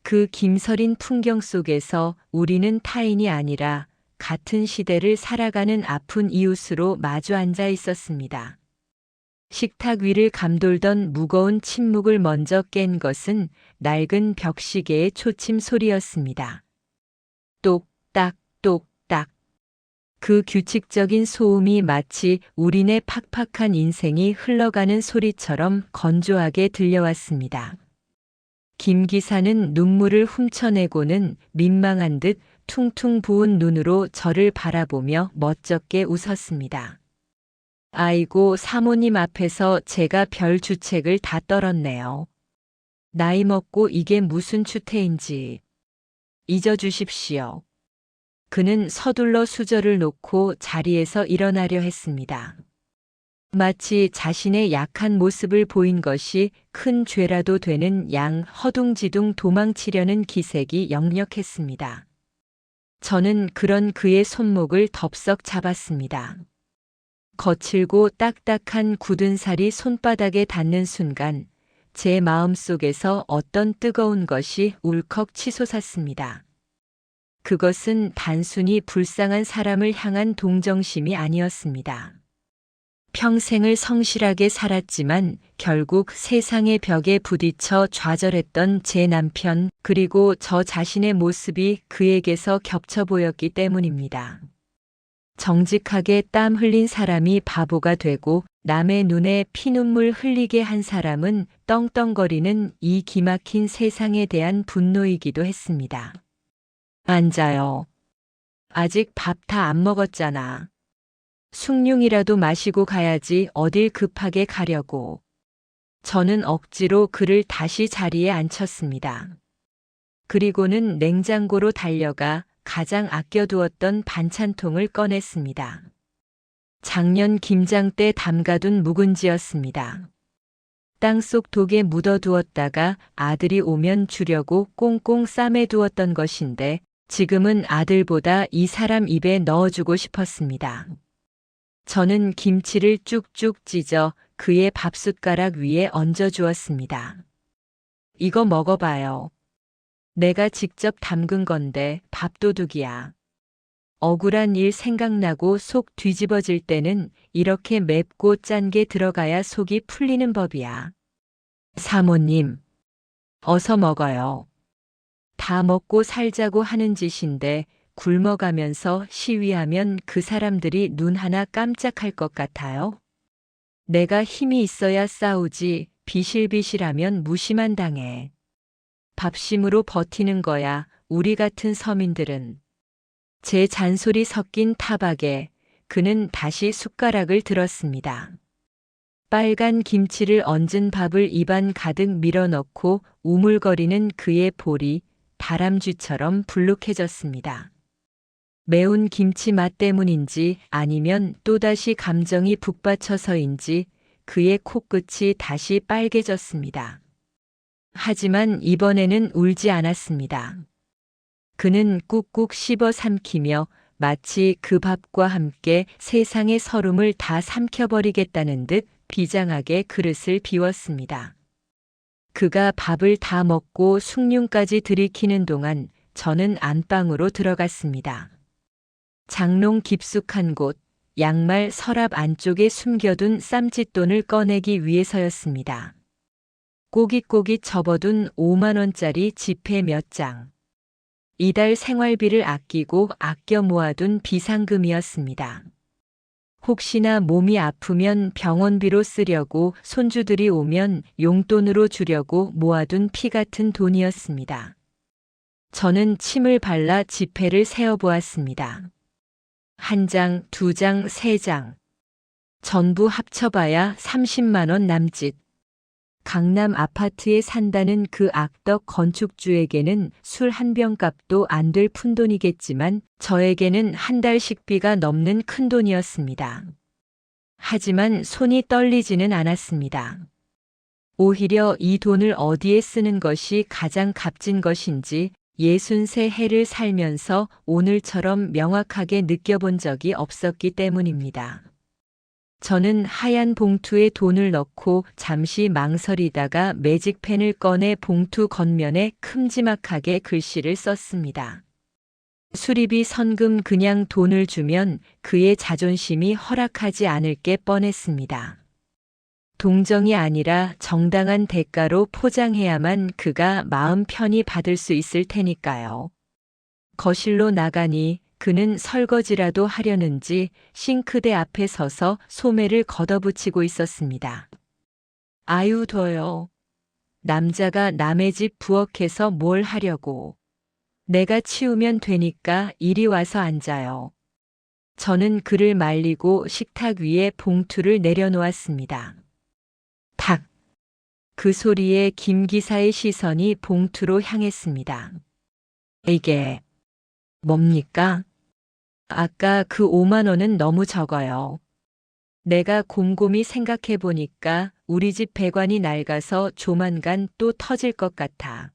그 김서린 풍경 속에서 우리는 타인이 아니라 같은 시대를 살아가는 아픈 이웃으로 마주 앉아 있었습니다. 식탁 위를 감돌던 무거운 침묵을 먼저 깬 것은 낡은 벽시계의 초침 소리였습니다. 똑딱 똑딱. 그 규칙적인 소음이 마치 우리네 팍팍한 인생이 흘러가는 소리처럼 건조하게 들려왔습니다. 김 기사는 눈물을 훔쳐내고는 민망한 듯 퉁퉁 부은 눈으로 저를 바라보며 멋쩍게 웃었습니다. 아이고, 사모님 앞에서 제가 별 주책을 다 떨었네요. 나이 먹고 이게 무슨 추태인지 잊어주십시오. 그는 서둘러 수저를 놓고 자리에서 일어나려 했습니다. 마치 자신의 약한 모습을 보인 것이 큰 죄라도 되는 양 허둥지둥 도망치려는 기색이 역력했습니다. 저는 그런 그의 손목을 덥석 잡았습니다. 거칠고 딱딱한 굳은 살이 손바닥에 닿는 순간 제 마음속에서 어떤 뜨거운 것이 울컥 치솟았습니다. 그것은 단순히 불쌍한 사람을 향한 동정심이 아니었습니다. 평생을 성실하게 살았지만 결국 세상의 벽에 부딪혀 좌절했던 제 남편 그리고 저 자신의 모습이 그에게서 겹쳐 보였기 때문입니다. 정직하게 땀 흘린 사람이 바보가 되고 남의 눈에 피눈물 흘리게 한 사람은 떵떵거리는 이 기막힌 세상에 대한 분노이기도 했습니다. 앉아요. 아직 밥 다 안 먹었잖아. 숭늉이라도 마시고 가야지 어딜 급하게 가려고. 저는 억지로 그를 다시 자리에 앉혔습니다. 그리고는 냉장고로 달려가 가장 아껴두었던 반찬통을 꺼냈습니다. 작년 김장 때 담가둔 묵은지였습니다. 땅속 독에 묻어두었다가 아들이 오면 주려고 꽁꽁 싸매두었던 것인데 지금은 아들보다 이 사람 입에 넣어주고 싶었습니다. 저는 김치를 쭉쭉 찢어 그의 밥숟가락 위에 얹어주었습니다. 이거 먹어봐요. 내가 직접 담근 건데 밥도둑이야. 억울한 일 생각나고 속 뒤집어질 때는 이렇게 맵고 짠 게 들어가야 속이 풀리는 법이야. 사모님, 어서 먹어요. 다 먹고 살자고 하는 짓인데 굶어가면서 시위하면 그 사람들이 눈 하나 깜짝할 것 같아요. 내가 힘이 있어야 싸우지 비실비실하면 무시만 당해. 밥심으로 버티는 거야 우리 같은 서민들은. 제 잔소리 섞인 타박에 그는 다시 숟가락을 들었습니다. 빨간 김치를 얹은 밥을 입안 가득 밀어넣고 우물거리는 그의 볼이 다람쥐처럼 불룩해졌습니다. 매운 김치 맛 때문인지 아니면 또다시 감정이 북받쳐서인지 그의 코끝이 다시 빨개졌습니다. 하지만 이번에는 울지 않았습니다. 그는 꾹꾹 씹어 삼키며 마치 그 밥과 함께 세상의 서름을 다 삼켜버리겠다는 듯 비장하게 그릇을 비웠습니다. 그가 밥을 다 먹고 숭늉까지 들이키는 동안 저는 안방으로 들어갔습니다. 장롱 깊숙한 곳, 양말 서랍 안쪽에 숨겨둔 쌈짓돈을 꺼내기 위해서였습니다. 꼬깃꼬깃 접어둔 5만 원짜리 지폐 몇 장. 이달 생활비를 아끼고 아껴 모아둔 비상금이었습니다. 혹시나 몸이 아프면 병원비로 쓰려고 손주들이 오면 용돈으로 주려고 모아둔 피 같은 돈이었습니다. 저는 침을 발라 지폐를 세어보았습니다. 1장, 2장, 3장. 전부 합쳐봐야 30만 원 남짓. 강남 아파트에 산다는 그 악덕 건축주에게는 술 한 병 값도 안 될 푼돈이겠지만 저에게는 한 달 식비가 넘는 큰돈이었습니다. 하지만 손이 떨리지는 않았습니다. 오히려 이 돈을 어디에 쓰는 것이 가장 값진 것인지 63해를 살면서 오늘처럼 명확하게 느껴본 적이 없었기 때문입니다. 저는 하얀 봉투에 돈을 넣고 잠시 망설이다가 매직펜을 꺼내 봉투 겉면에 큼지막하게 글씨를 썼습니다. 수리비 선금 그냥 돈을 주면 그의 자존심이 허락하지 않을 게 뻔했습니다. 동정이 아니라 정당한 대가로 포장해야만 그가 마음 편히 받을 수 있을 테니까요. 거실로 나가니 그는 설거지라도 하려는지 싱크대 앞에 서서 소매를 걷어붙이고 있었습니다. 아유 더요. 남자가 남의 집 부엌에서 뭘 하려고. 내가 치우면 되니까 이리 와서 앉아요. 저는 그를 말리고 식탁 위에 봉투를 내려놓았습니다. 탁! 그 소리에 김 기사의 시선이 봉투로 향했습니다. 이게 뭡니까? 아까 그 5만 원은 너무 적어요. 내가 곰곰이 생각해 보니까 우리 집 배관이 낡아서 조만간 또 터질 것 같아.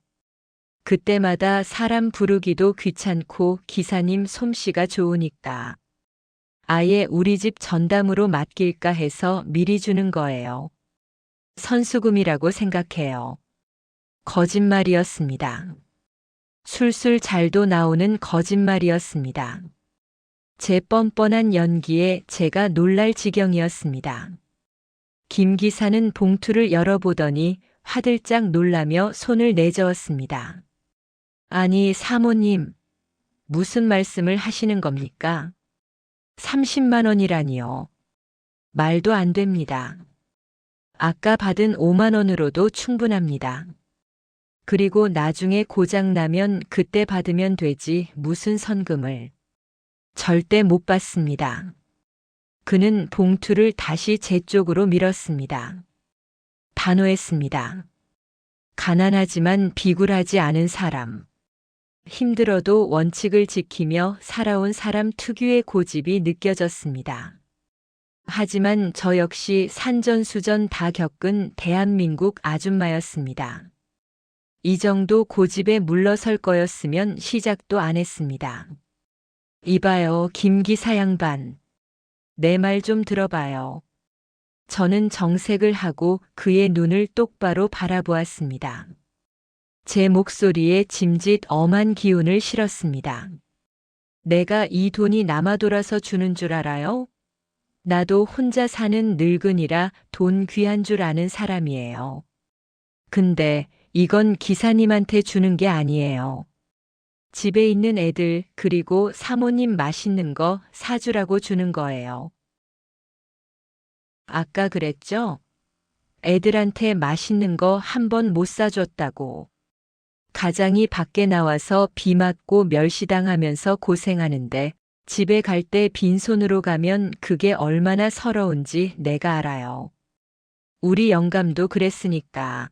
그때마다 사람 부르기도 귀찮고 기사님 솜씨가 좋으니까 아예 우리 집 전담으로 맡길까 해서 미리 주는 거예요. 선수금이라고 생각해요. 거짓말이었습니다. 술술 잘도 나오는 거짓말이었습니다. 제 뻔뻔한 연기에 제가 놀랄 지경이었습니다. 김 기사는 봉투를 열어보더니 화들짝 놀라며 손을 내저었습니다. 아니, 사모님, 무슨 말씀을 하시는 겁니까? 30만 원이라니요. 말도 안 됩니다. 아까 받은 5만 원으로도 충분합니다. 그리고 나중에 고장나면 그때 받으면 되지 무슨 선금을. 절대 못 받습니다. 그는 봉투를 다시 제 쪽으로 밀었습니다. 단호했습니다. 가난하지만 비굴하지 않은 사람. 힘들어도 원칙을 지키며 살아온 사람 특유의 고집이 느껴졌습니다. 하지만 저 역시 산전수전 다 겪은 대한민국 아줌마였습니다. 이 정도 고집에 물러설 거였으면 시작도 안 했습니다. 이봐요, 김 기사 양반. 내 말 좀 들어봐요. 저는 정색을 하고 그의 눈을 똑바로 바라보았습니다. 제 목소리에 짐짓 엄한 기운을 실었습니다. 내가 이 돈이 남아 돌아서 주는 줄 알아요? 나도 혼자 사는 늙은이라 돈 귀한 줄 아는 사람이에요. 근데 이건 기사님한테 주는 게 아니에요. 집에 있는 애들 그리고 사모님 맛있는 거 사주라고 주는 거예요. 아까 그랬죠? 애들한테 맛있는 거 한 번 못 사줬다고. 가장이 밖에 나와서 비 맞고 멸시당하면서 고생하는데 집에 갈 때 빈손으로 가면 그게 얼마나 서러운지 내가 알아요. 우리 영감도 그랬으니까.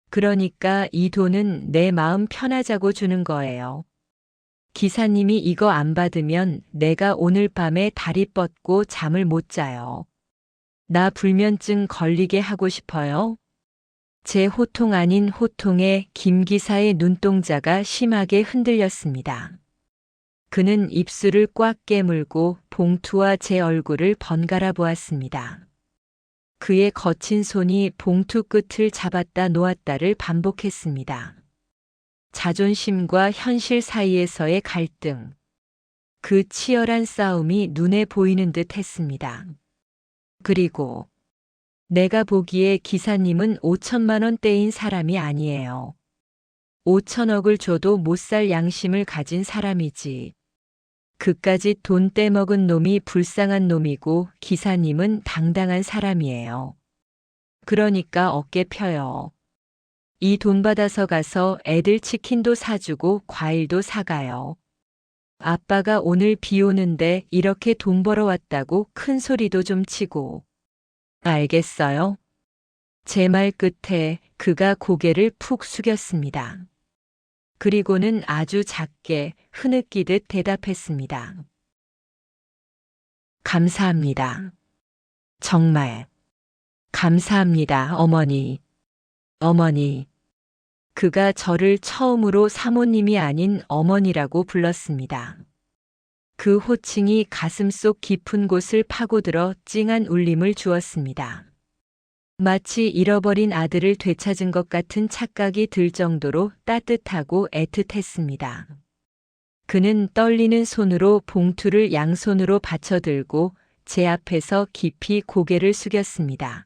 그러니까 이 돈은 내 마음 편하자고 주는 거예요. 기사님이 이거 안 받으면 내가 오늘 밤에 다리 뻗고 잠을 못 자요. 나 불면증 걸리게 하고 싶어요. 제 호통 아닌 호통에 김 기사의 눈동자가 심하게 흔들렸습니다. 그는 입술을 꽉 깨물고 봉투와 제 얼굴을 번갈아 보았습니다. 그의 거친 손이 봉투 끝을 잡았다 놓았다를 반복했습니다. 자존심과 현실 사이에서의 갈등. 그 치열한 싸움이 눈에 보이는 듯 했습니다. 그리고 내가 보기에 기사님은 5천만 원대인 사람이 아니에요. 5천억을 줘도 못 살 양심을 가진 사람이지. 그까짓 돈 떼먹은 놈이 불쌍한 놈이고 기사님은 당당한 사람이에요. 그러니까 어깨 펴요. 이 돈 받아서 가서 애들 치킨도 사주고 과일도 사가요. 아빠가 오늘 비 오는데 이렇게 돈 벌어왔다고 큰 소리도 좀 치고. 알겠어요? 제 말 끝에 그가 고개를 푹 숙였습니다. 그리고는 아주 작게 흐느끼듯 대답했습니다. 감사합니다. 정말. 감사합니다, 어머니. 어머니. 그가 저를 처음으로 사모님이 아닌 어머니라고 불렀습니다. 그 호칭이 가슴속 깊은 곳을 파고들어 찡한 울림을 주었습니다. 마치 잃어버린 아들을 되찾은 것 같은 착각이 들 정도로 따뜻하고 애틋했습니다. 그는 떨리는 손으로 봉투를 양손으로 받쳐들고 제 앞에서 깊이 고개를 숙였습니다.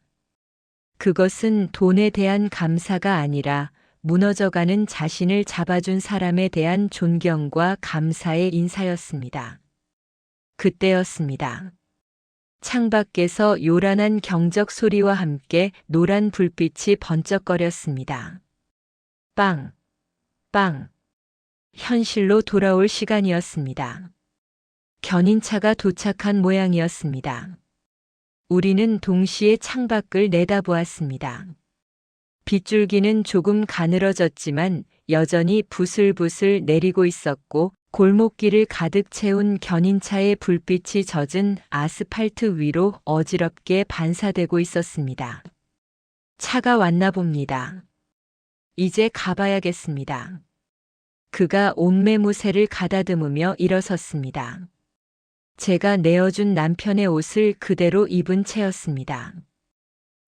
그것은 돈에 대한 감사가 아니라 무너져가는 자신을 잡아준 사람에 대한 존경과 감사의 인사였습니다. 그때였습니다. 창밖에서 요란한 경적 소리와 함께 노란 불빛이 번쩍거렸습니다. 빵! 빵! 현실로 돌아올 시간이었습니다. 견인차가 도착한 모양이었습니다. 우리는 동시에 창밖을 내다보았습니다. 빗줄기는 조금 가늘어졌지만 여전히 부슬부슬 내리고 있었고 골목길을 가득 채운 견인차의 불빛이 젖은 아스팔트 위로 어지럽게 반사되고 있었습니다. 차가 왔나 봅니다. 이제 가봐야겠습니다. 그가 옷매무새를 가다듬으며 일어섰습니다. 제가 내어준 남편의 옷을 그대로 입은 채였습니다.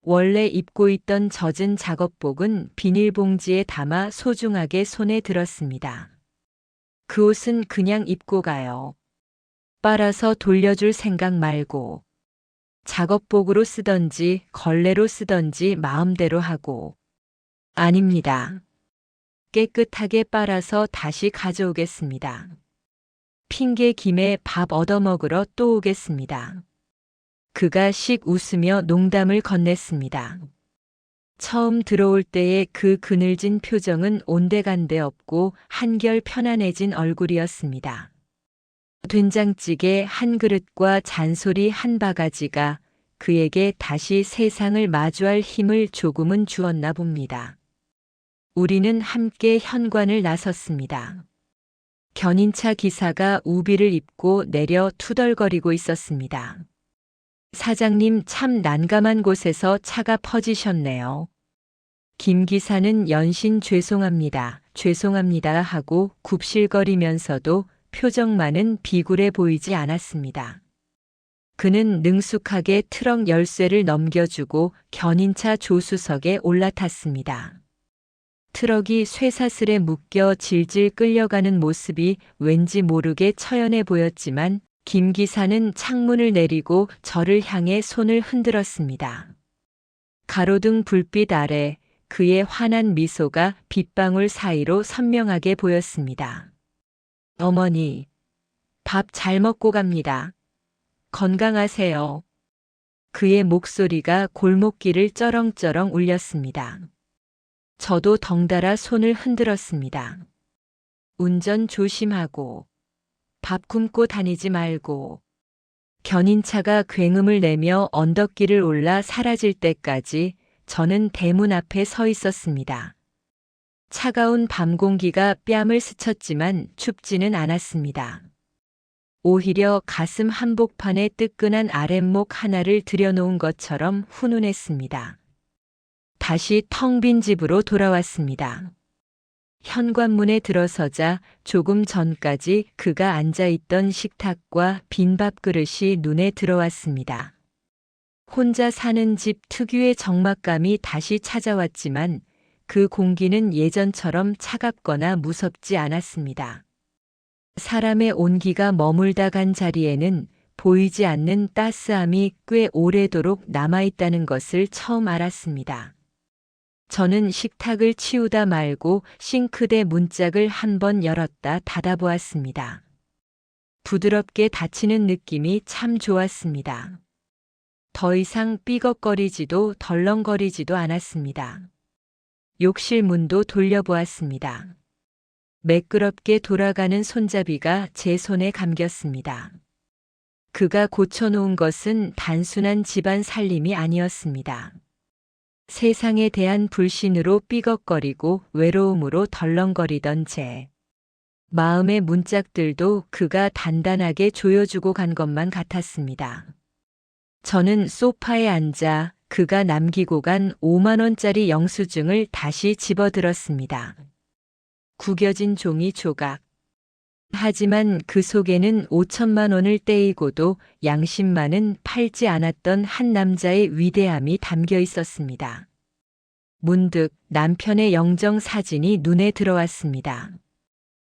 원래 입고 있던 젖은 작업복은 비닐봉지에 담아 소중하게 손에 들었습니다. 그 옷은 그냥 입고 가요. 빨아서 돌려줄 생각 말고. 작업복으로 쓰던지 걸레로 쓰던지 마음대로 하고. 아닙니다. 깨끗하게 빨아서 다시 가져오겠습니다. 핑계 김에 밥 얻어먹으러 또 오겠습니다. 그가 씩 웃으며 농담을 건넸습니다. 처음 들어올 때의 그 그늘진 표정은 온데간데 없고 한결 편안해진 얼굴이었습니다. 된장찌개 한 그릇과 잔소리 한 바가지가 그에게 다시 세상을 마주할 힘을 조금은 주었나 봅니다. 우리는 함께 현관을 나섰습니다. 견인차 기사가 우비를 입고 내려 투덜거리고 있었습니다. 사장님 참 난감한 곳에서 차가 퍼지셨네요. 김 기사는 연신 죄송합니다 하고 굽실거리면서도 표정만은 비굴해 보이지 않았습니다. 그는 능숙하게 트럭 열쇠를 넘겨주고 견인차 조수석에 올라탔습니다. 트럭이 쇠사슬에 묶여 질질 끌려가는 모습이 왠지 모르게 처연해 보였지만 김 기사는 창문을 내리고 저를 향해 손을 흔들었습니다. 가로등 불빛 아래 그의 환한 미소가 빗방울 사이로 선명하게 보였습니다. 어머니, 밥 잘 먹고 갑니다. 건강하세요. 그의 목소리가 골목길을 쩌렁쩌렁 울렸습니다. 저도 덩달아 손을 흔들었습니다. 운전 조심하고. 밥 굶고 다니지 말고. 견인차가 굉음을 내며 언덕길을 올라 사라질 때까지 저는 대문 앞에 서 있었습니다. 차가운 밤 공기가 뺨을 스쳤지만 춥지는 않았습니다. 오히려 가슴 한복판에 뜨끈한 아랫목 하나를 들여놓은 것처럼 훈훈했습니다. 다시 텅 빈 집으로 돌아왔습니다. 현관문에 들어서자 조금 전까지 그가 앉아있던 식탁과 빈 밥그릇이 눈에 들어왔습니다. 혼자 사는 집 특유의 적막감이 다시 찾아왔지만 그 공기는 예전처럼 차갑거나 무섭지 않았습니다. 사람의 온기가 머물다 간 자리에는 보이지 않는 따스함이 꽤 오래도록 남아있다는 것을 처음 알았습니다. 저는 식탁을 치우다 말고 싱크대 문짝을 한번 열었다 닫아보았습니다. 부드럽게 닫히는 느낌이 참 좋았습니다. 더 이상 삐걱거리지도 덜렁거리지도 않았습니다. 욕실 문도 돌려보았습니다. 매끄럽게 돌아가는 손잡이가 제 손에 감겼습니다. 그가 고쳐놓은 것은 단순한 집안 살림이 아니었습니다. 세상에 대한 불신으로 삐걱거리고 외로움으로 덜렁거리던 제 마음의 문짝들도 그가 단단하게 조여주고 간 것만 같았습니다. 저는 소파에 앉아 그가 남기고 간 5만 원짜리 영수증을 다시 집어들었습니다. 구겨진 종이 조각. 하지만 그 속에는 5천만 원을 떼이고도 양심만은 팔지 않았던 한 남자의 위대함이 담겨 있었습니다. 문득 남편의 영정 사진이 눈에 들어왔습니다.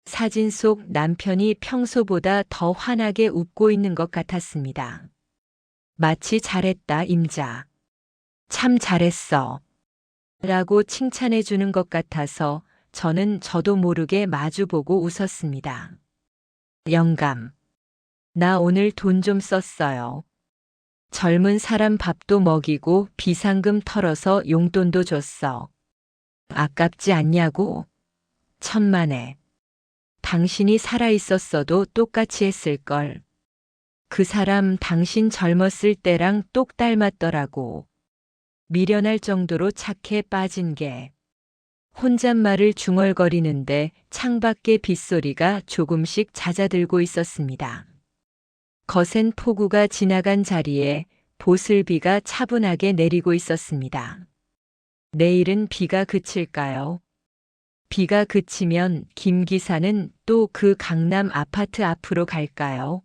사진 속 남편이 평소보다 더 환하게 웃고 있는 것 같았습니다. 마치 잘했다, 임자. 참 잘했어. 라고 칭찬해 주는 것 같아서 저는 저도 모르게 마주보고 웃었습니다. 영감. 나 오늘 돈 좀 썼어요. 젊은 사람 밥도 먹이고 비상금 털어서 용돈도 줬어. 아깝지 않냐고? 천만에. 당신이 살아있었어도 똑같이 했을걸. 그 사람 당신 젊었을 때랑 똑 닮았더라고. 미련할 정도로 착해 빠진 게. 혼잣말을 중얼거리는데 창밖의 빗소리가 조금씩 잦아들고 있었습니다. 거센 폭우가 지나간 자리에 보슬비가 차분하게 내리고 있었습니다. 내일은 비가 그칠까요? 비가 그치면 김 기사는 또 그 강남 아파트 앞으로 갈까요?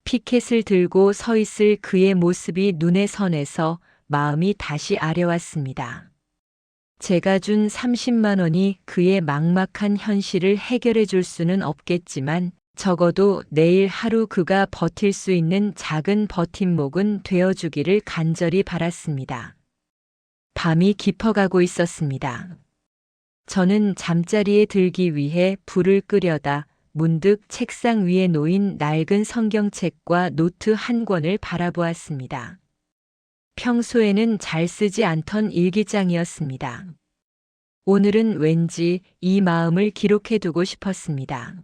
피켓을 들고 서 있을 그의 모습이 눈에 선해서 마음이 다시 아려왔습니다. 제가 준 30만 원이 그의 막막한 현실을 해결해 줄 수는 없겠지만 적어도 내일 하루 그가 버틸 수 있는 작은 버팀목은 되어주기를 간절히 바랐습니다. 밤이 깊어가고 있었습니다. 저는 잠자리에 들기 위해 불을 끄려다 문득 책상 위에 놓인 낡은 성경책과 노트 한 권을 바라보았습니다. 평소에는 잘 쓰지 않던 일기장이었습니다. 오늘은 왠지 이 마음을 기록해두고 싶었습니다.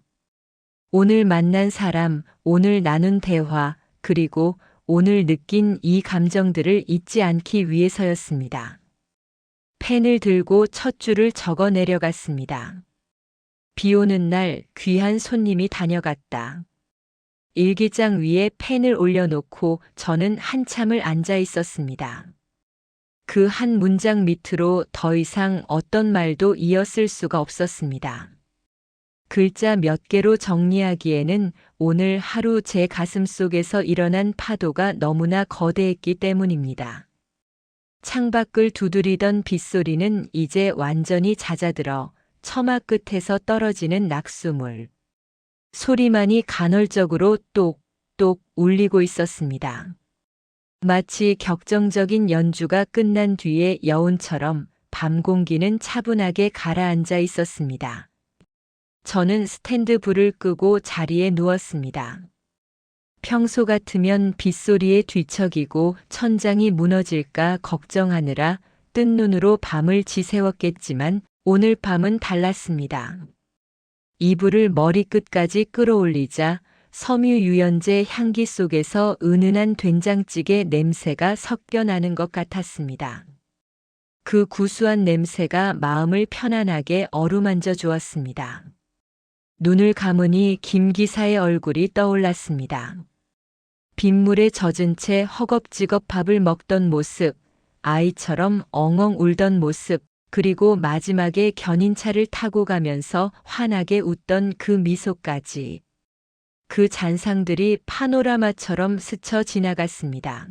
오늘 만난 사람, 오늘 나눈 대화, 그리고 오늘 느낀 이 감정들을 잊지 않기 위해서였습니다. 펜을 들고 첫 줄을 적어 내려갔습니다. 비 오는 날 귀한 손님이 다녀갔다. 일기장 위에 펜을 올려놓고 저는 한참을 앉아 있었습니다. 그 한 문장 밑으로 더 이상 어떤 말도 이었을 수가 없었습니다. 글자 몇 개로 정리하기에는 오늘 하루 제 가슴 속에서 일어난 파도가 너무나 거대했기 때문입니다. 창밖을 두드리던 빗소리는 이제 완전히 잦아들어 처마 끝에서 떨어지는 낙수물. 소리만이 간헐적으로 똑똑 울리고 있었습니다. 마치 격정적인 연주가 끝난 뒤의 여운처럼 밤 공기는 차분하게 가라앉아 있었습니다. 저는 스탠드 불을 끄고 자리에 누웠습니다. 평소 같으면 빗소리에 뒤척이고 천장이 무너질까 걱정하느라 뜬 눈으로 밤을 지새웠겠지만 오늘 밤은 달랐습니다. 이불을 머리끝까지 끌어올리자 섬유유연제 향기 속에서 은은한 된장찌개 냄새가 섞여 나는 것 같았습니다. 그 구수한 냄새가 마음을 편안하게 어루만져 주었습니다. 눈을 감으니 김 기사의 얼굴이 떠올랐습니다. 빗물에 젖은 채 허겁지겁 밥을 먹던 모습, 아이처럼 엉엉 울던 모습, 그리고 마지막에 견인차를 타고 가면서 환하게 웃던 그 미소까지. 그 잔상들이 파노라마처럼 스쳐 지나갔습니다.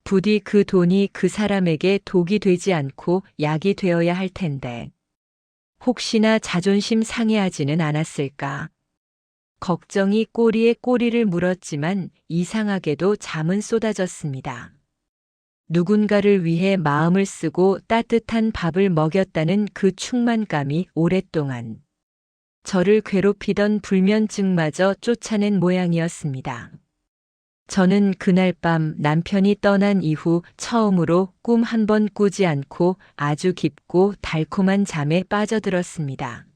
부디 그 돈이 그 사람에게 독이 되지 않고 약이 되어야 할 텐데. 혹시나 자존심 상해하지는 않았을까. 걱정이 꼬리에 꼬리를 물었지만 이상하게도 잠은 쏟아졌습니다. 누군가를 위해 마음을 쓰고 따뜻한 밥을 먹였다는 그 충만감이 오랫동안 저를 괴롭히던 불면증마저 쫓아낸 모양이었습니다. 저는 그날 밤 남편이 떠난 이후 처음으로 꿈 한 번 꾸지 않고 아주 깊고 달콤한 잠에 빠져들었습니다.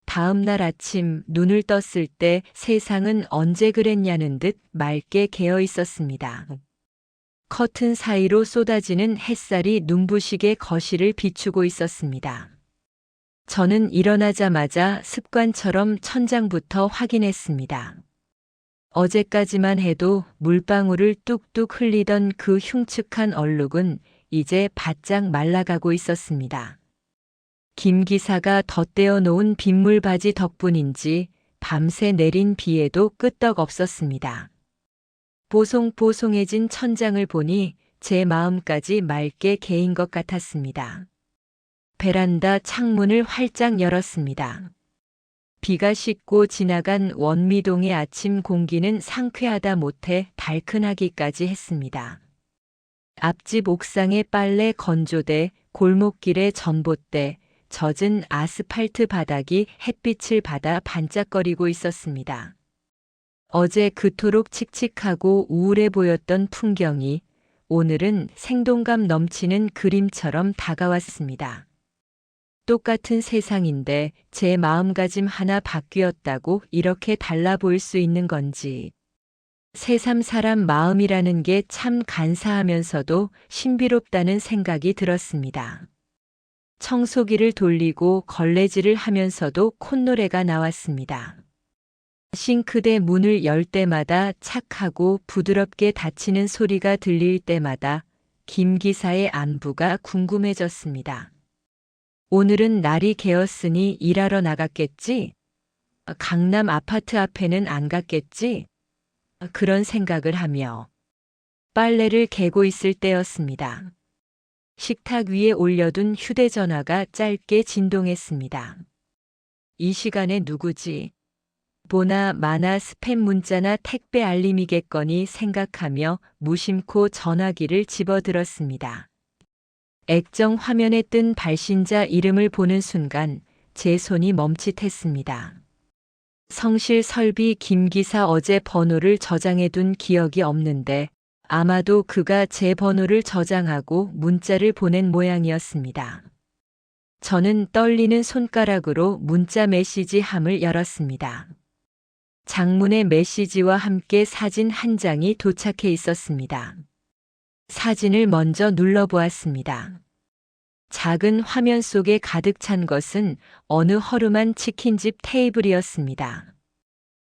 다음 날 아침 눈을 떴을 때 세상은 언제 그랬냐는 듯 맑게 개어 있었습니다. 커튼 사이로 쏟아지는 햇살이 눈부시게 거실을 비추고 있었습니다. 저는 일어나자마자 습관처럼 천장부터 확인했습니다. 어제까지만 해도 물방울을 뚝뚝 흘리던 그 흉측한 얼룩은 이제 바짝 말라가고 있었습니다. 김 기사가 덧대어 놓은 빗물 바지 덕분인지 밤새 내린 비에도 끄떡 없었습니다. 보송보송해진 천장을 보니 제 마음까지 맑게 개인 것 같았습니다. 베란다 창문을 활짝 열었습니다. 비가 씻고 지나간 원미동의 아침 공기는 상쾌하다 못해 달큰하기까지 했습니다. 앞집 옥상의 빨래 건조대, 골목길의 전봇대, 젖은 아스팔트 바닥이 햇빛을 받아 반짝거리고 있었습니다. 어제 그토록 칙칙하고 우울해 보였던 풍경이 오늘은 생동감 넘치는 그림처럼 다가왔습니다. 똑같은 세상인데 제 마음가짐 하나 바뀌었다고 이렇게 달라 보일 수 있는 건지. 새삼 사람 마음이라는 게 참 간사하면서도 신비롭다는 생각이 들었습니다. 청소기를 돌리고 걸레질을 하면서도 콧노래가 나왔습니다. 싱크대 문을 열 때마다 착하고 부드럽게 닫히는 소리가 들릴 때마다 김 기사의 안부가 궁금해졌습니다. 오늘은 날이 개었으니 일하러 나갔겠지? 강남 아파트 앞에는 안 갔겠지? 그런 생각을 하며 빨래를 개고 있을 때였습니다. 식탁 위에 올려둔 휴대전화가 짧게 진동했습니다. 이 시간에 누구지? 보나 마나 스팸 문자나 택배 알림이겠거니 생각하며 무심코 전화기를 집어들었습니다. 액정 화면에 뜬 발신자 이름을 보는 순간 제 손이 멈칫했습니다. 성실 설비 김 기사 어제 번호를 저장해둔 기억이 없는데 아마도 그가 제 번호를 저장하고 문자를 보낸 모양이었습니다. 저는 떨리는 손가락으로 문자 메시지 함을 열었습니다. 장문의 메시지와 함께 사진 한 장이 도착해 있었습니다. 사진을 먼저 눌러보았습니다. 작은 화면 속에 가득 찬 것은 어느 허름한 치킨집 테이블이었습니다.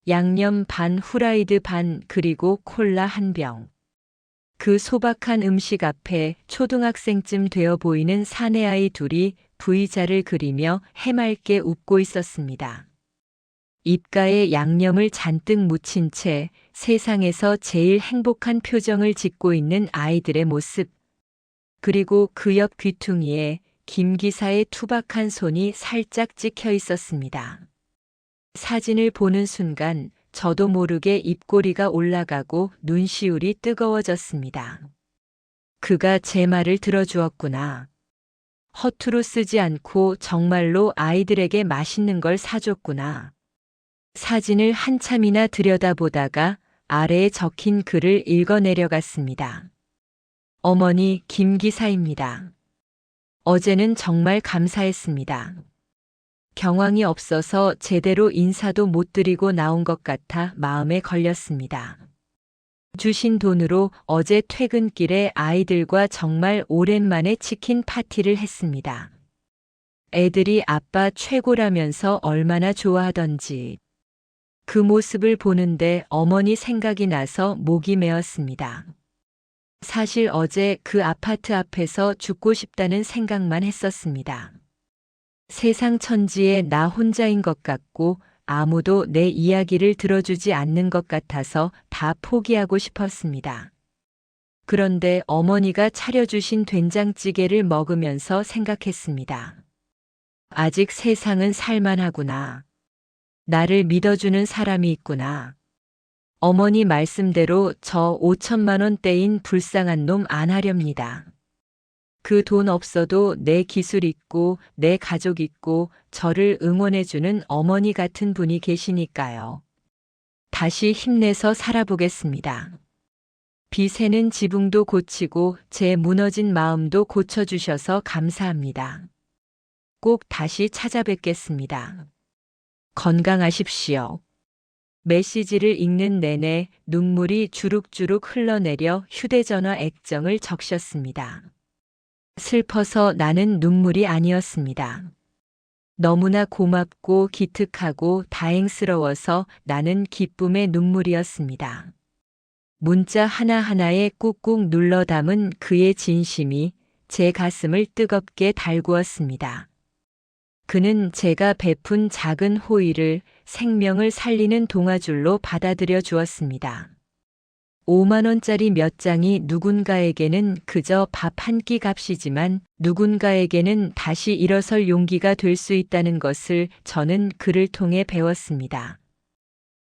양념 반, 후라이드 반, 그리고 콜라 한 병. 그 소박한 음식 앞에 초등학생쯤 되어 보이는 사내아이 둘이 V자를 그리며 해맑게 웃고 있었습니다. 입가에 양념을 잔뜩 묻힌 채 세상에서 제일 행복한 표정을 짓고 있는 아이들의 모습. 그리고 그 옆 귀퉁이에 김 기사의 투박한 손이 살짝 찍혀 있었습니다. 사진을 보는 순간 저도 모르게 입꼬리가 올라가고 눈시울이 뜨거워졌습니다. 그가 제 말을 들어주었구나. 허투루 쓰지 않고 정말로 아이들에게 맛있는 걸 사줬구나. 사진을 한참이나 들여다보다가 아래에 적힌 글을 읽어내려갔습니다. 어머니 김 기사입니다. 어제는 정말 감사했습니다. 경황이 없어서 제대로 인사도 못 드리고 나온 것 같아 마음에 걸렸습니다. 주신 돈으로 어제 퇴근길에 아이들과 정말 오랜만에 치킨 파티를 했습니다. 애들이 아빠 최고라면서 얼마나 좋아하던지. 그 모습을 보는데 어머니 생각이 나서 목이 메었습니다. 사실 어제 그 아파트 앞에서 죽고 싶다는 생각만 했었습니다. 세상 천지에 나 혼자인 것 같고 아무도 내 이야기를 들어주지 않는 것 같아서 다 포기하고 싶었습니다. 그런데 어머니가 차려주신 된장찌개를 먹으면서 생각했습니다. 아직 세상은 살만하구나. 나를 믿어주는 사람이 있구나. 어머니 말씀대로 저 5천만 원대인 불쌍한 놈 안 하렵니다. 그 돈 없어도 내 기술 있고 내 가족 있고 저를 응원해주는 어머니 같은 분이 계시니까요. 다시 힘내서 살아보겠습니다. 빚에는 지붕도 고치고 제 무너진 마음도 고쳐주셔서 감사합니다. 꼭 다시 찾아뵙겠습니다. 건강하십시오. 메시지를 읽는 내내 눈물이 주룩주룩 흘러내려 휴대전화 액정을 적셨습니다. 슬퍼서 나는 눈물이 아니었습니다. 너무나 고맙고 기특하고 다행스러워서 나는 기쁨의 눈물이었습니다. 문자 하나하나에 꾹꾹 눌러 담은 그의 진심이 제 가슴을 뜨겁게 달구었습니다. 그는 제가 베푼 작은 호의를 생명을 살리는 동아줄로 받아들여 주었습니다. 5만 원짜리 몇 장이 누군가에게는 그저 밥 한 끼 값이지만 누군가에게는 다시 일어설 용기가 될 수 있다는 것을 저는 그를 통해 배웠습니다.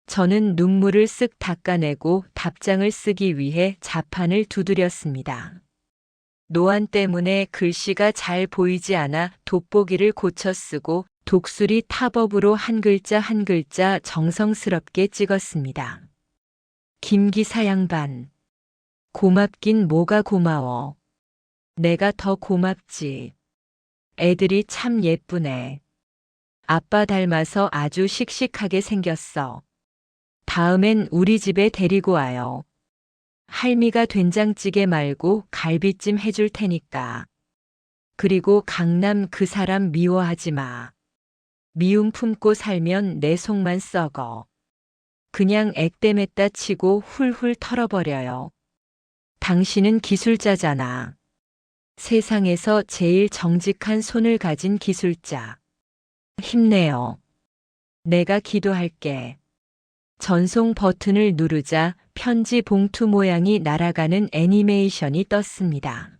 저는 눈물을 쓱 닦아내고 답장을 쓰기 위해 자판을 두드렸습니다. 노안 때문에 글씨가 잘 보이지 않아 돋보기를 고쳐 쓰고 독수리 타법으로 한 글자 한 글자 정성스럽게 찍었습니다. 김 기사 양반. 고맙긴 뭐가 고마워. 내가 더 고맙지. 애들이 참 예쁘네. 아빠 닮아서 아주 씩씩하게 생겼어. 다음엔 우리 집에 데리고 와요. 할미가 된장찌개 말고 갈비찜 해줄 테니까. 그리고 강남 그 사람 미워하지 마. 미움 품고 살면 내 속만 썩어. 그냥 액땜했다 치고 훌훌 털어버려요. 당신은 기술자잖아. 세상에서 제일 정직한 손을 가진 기술자. 힘내요. 내가 기도할게. 전송 버튼을 누르자 편지 봉투 모양이 날아가는 애니메이션이 떴습니다.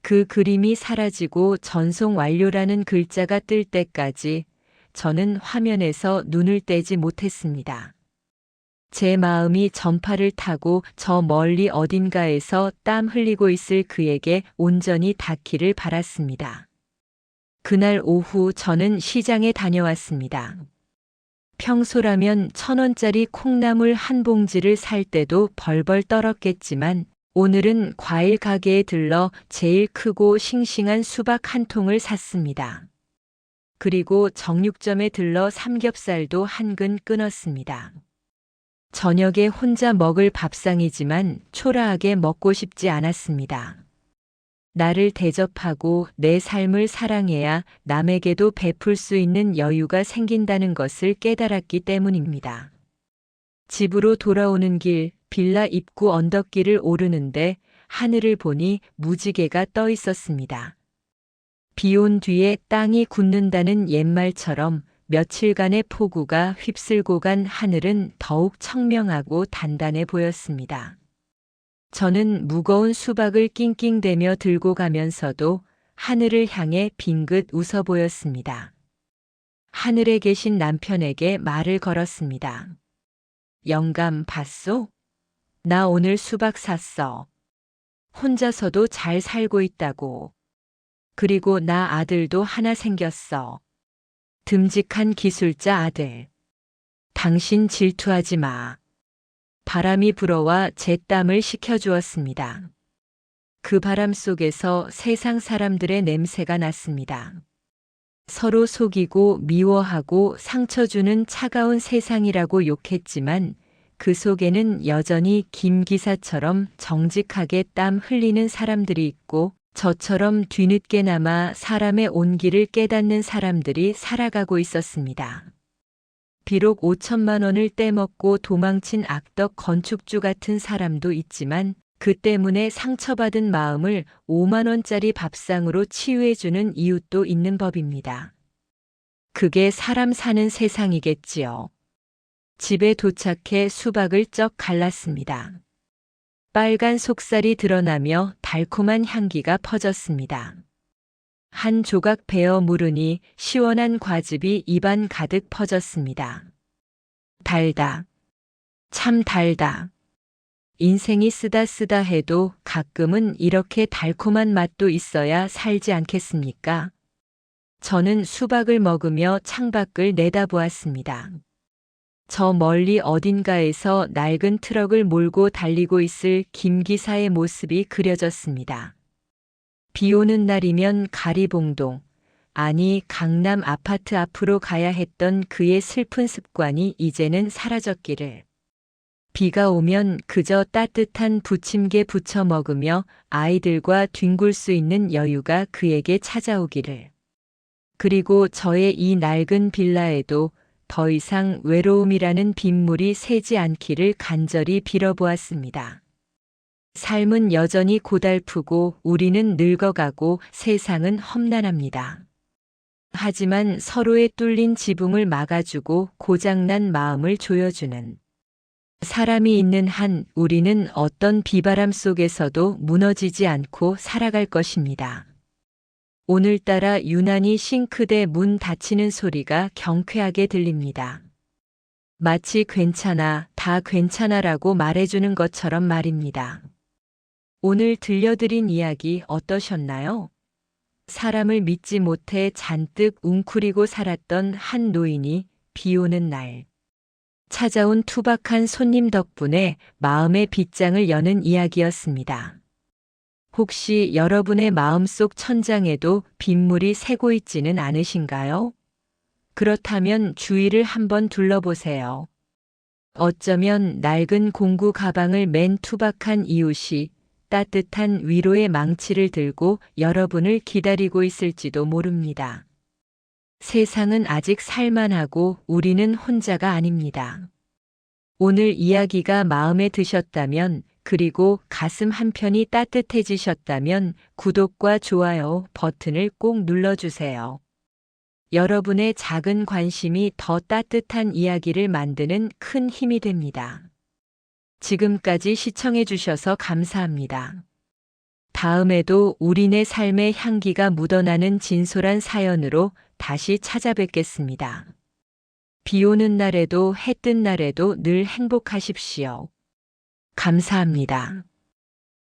그 그림이 사라지고 전송 완료라는 글자가 뜰 때까지 저는 화면에서 눈을 떼지 못했습니다. 제 마음이 전파를 타고 저 멀리 어딘가에서 땀 흘리고 있을 그에게 온전히 닿기를 바랐습니다. 그날 오후 저는 시장에 다녀왔습니다. 평소라면 1,000원짜리 콩나물 한 봉지를 살 때도 벌벌 떨었겠지만 오늘은 과일 가게에 들러 제일 크고 싱싱한 수박 한 통을 샀습니다. 그리고 정육점에 들러 삼겹살도 한 근 끊었습니다. 저녁에 혼자 먹을 밥상이지만 초라하게 먹고 싶지 않았습니다. 나를 대접하고 내 삶을 사랑해야 남에게도 베풀 수 있는 여유가 생긴다는 것을 깨달았기 때문입니다. 집으로 돌아오는 길, 빌라 입구 언덕길을 오르는데 하늘을 보니 무지개가 떠 있었습니다. 비 온 뒤에 땅이 굳는다는 옛말처럼 며칠간의 폭우가 휩쓸고 간 하늘은 더욱 청명하고 단단해 보였습니다. 저는 무거운 수박을 낑낑대며 들고 가면서도 하늘을 향해 빙긋 웃어 보였습니다. 하늘에 계신 남편에게 말을 걸었습니다. 영감 봤소? 나 오늘 수박 샀어. 혼자서도 잘 살고 있다고. 그리고 나 아들도 하나 생겼어. 듬직한 기술자 아들. 당신 질투하지 마. 바람이 불어와 제 땀을 식혀주었습니다. 그 바람 속에서 세상 사람들의 냄새가 났습니다. 서로 속이고 미워하고 상처 주는 차가운 세상이라고 욕했지만 그 속에는 여전히 김 기사처럼 정직하게 땀 흘리는 사람들이 있고 저처럼 뒤늦게나마 사람의 온기를 깨닫는 사람들이 살아가고 있었습니다. 비록 5천만 원을 떼먹고 도망친 악덕 건축주 같은 사람도 있지만 그 때문에 상처받은 마음을 5만 원짜리 밥상으로 치유해주는 이웃도 있는 법입니다. 그게 사람 사는 세상이겠지요. 집에 도착해 수박을 쩍 갈랐습니다. 빨간 속살이 드러나며 달콤한 향기가 퍼졌습니다. 한 조각 베어 무르니 시원한 과즙이 입안 가득 퍼졌습니다. 달다. 참 달다. 인생이 쓰다 해도 가끔은 이렇게 달콤한 맛도 있어야 살지 않겠습니까? 저는 수박을 먹으며 창밖을 내다보았습니다. 저 멀리 어딘가에서 낡은 트럭을 몰고 달리고 있을 김 기사의 모습이 그려졌습니다. 비 오는 날이면 가리봉동, 아니 강남 아파트 앞으로 가야 했던 그의 슬픈 습관이 이제는 사라졌기를. 비가 오면 그저 따뜻한 부침개 부쳐 먹으며 아이들과 뒹굴 수 있는 여유가 그에게 찾아오기를. 그리고 저의 이 낡은 빌라에도 더 이상 외로움이라는 빗물이 새지 않기를 간절히 빌어보았습니다. 삶은 여전히 고달프고 우리는 늙어가고 세상은 험난합니다. 하지만 서로의 뚫린 지붕을 막아주고 고장난 마음을 조여주는 사람이 있는 한 우리는 어떤 비바람 속에서도 무너지지 않고 살아갈 것입니다. 오늘따라 유난히 싱크대 문 닫히는 소리가 경쾌하게 들립니다. 마치 괜찮아, 다 괜찮아라고 말해주는 것처럼 말입니다. 오늘 들려드린 이야기 어떠셨나요? 사람을 믿지 못해 잔뜩 웅크리고 살았던 한 노인이 비 오는 날 찾아온 투박한 손님 덕분에 마음의 빗장을 여는 이야기였습니다. 혹시 여러분의 마음속 천장에도 빗물이 새고 있지는 않으신가요? 그렇다면 주위를 한번 둘러보세요. 어쩌면 낡은 공구 가방을 맨 투박한 이웃이 따뜻한 위로의 망치를 들고 여러분을 기다리고 있을지도 모릅니다. 세상은 아직 살만하고 우리는 혼자가 아닙니다. 오늘 이야기가 마음에 드셨다면 그리고 가슴 한편이 따뜻해지셨다면 구독과 좋아요 버튼을 꼭 눌러주세요. 여러분의 작은 관심이 더 따뜻한 이야기를 만드는 큰 힘이 됩니다. 지금까지 시청해주셔서 감사합니다. 다음에도 우리네 삶의 향기가 묻어나는 진솔한 사연으로 다시 찾아뵙겠습니다. 비 오는 날에도 해 뜬 날에도 늘 행복하십시오. 감사합니다.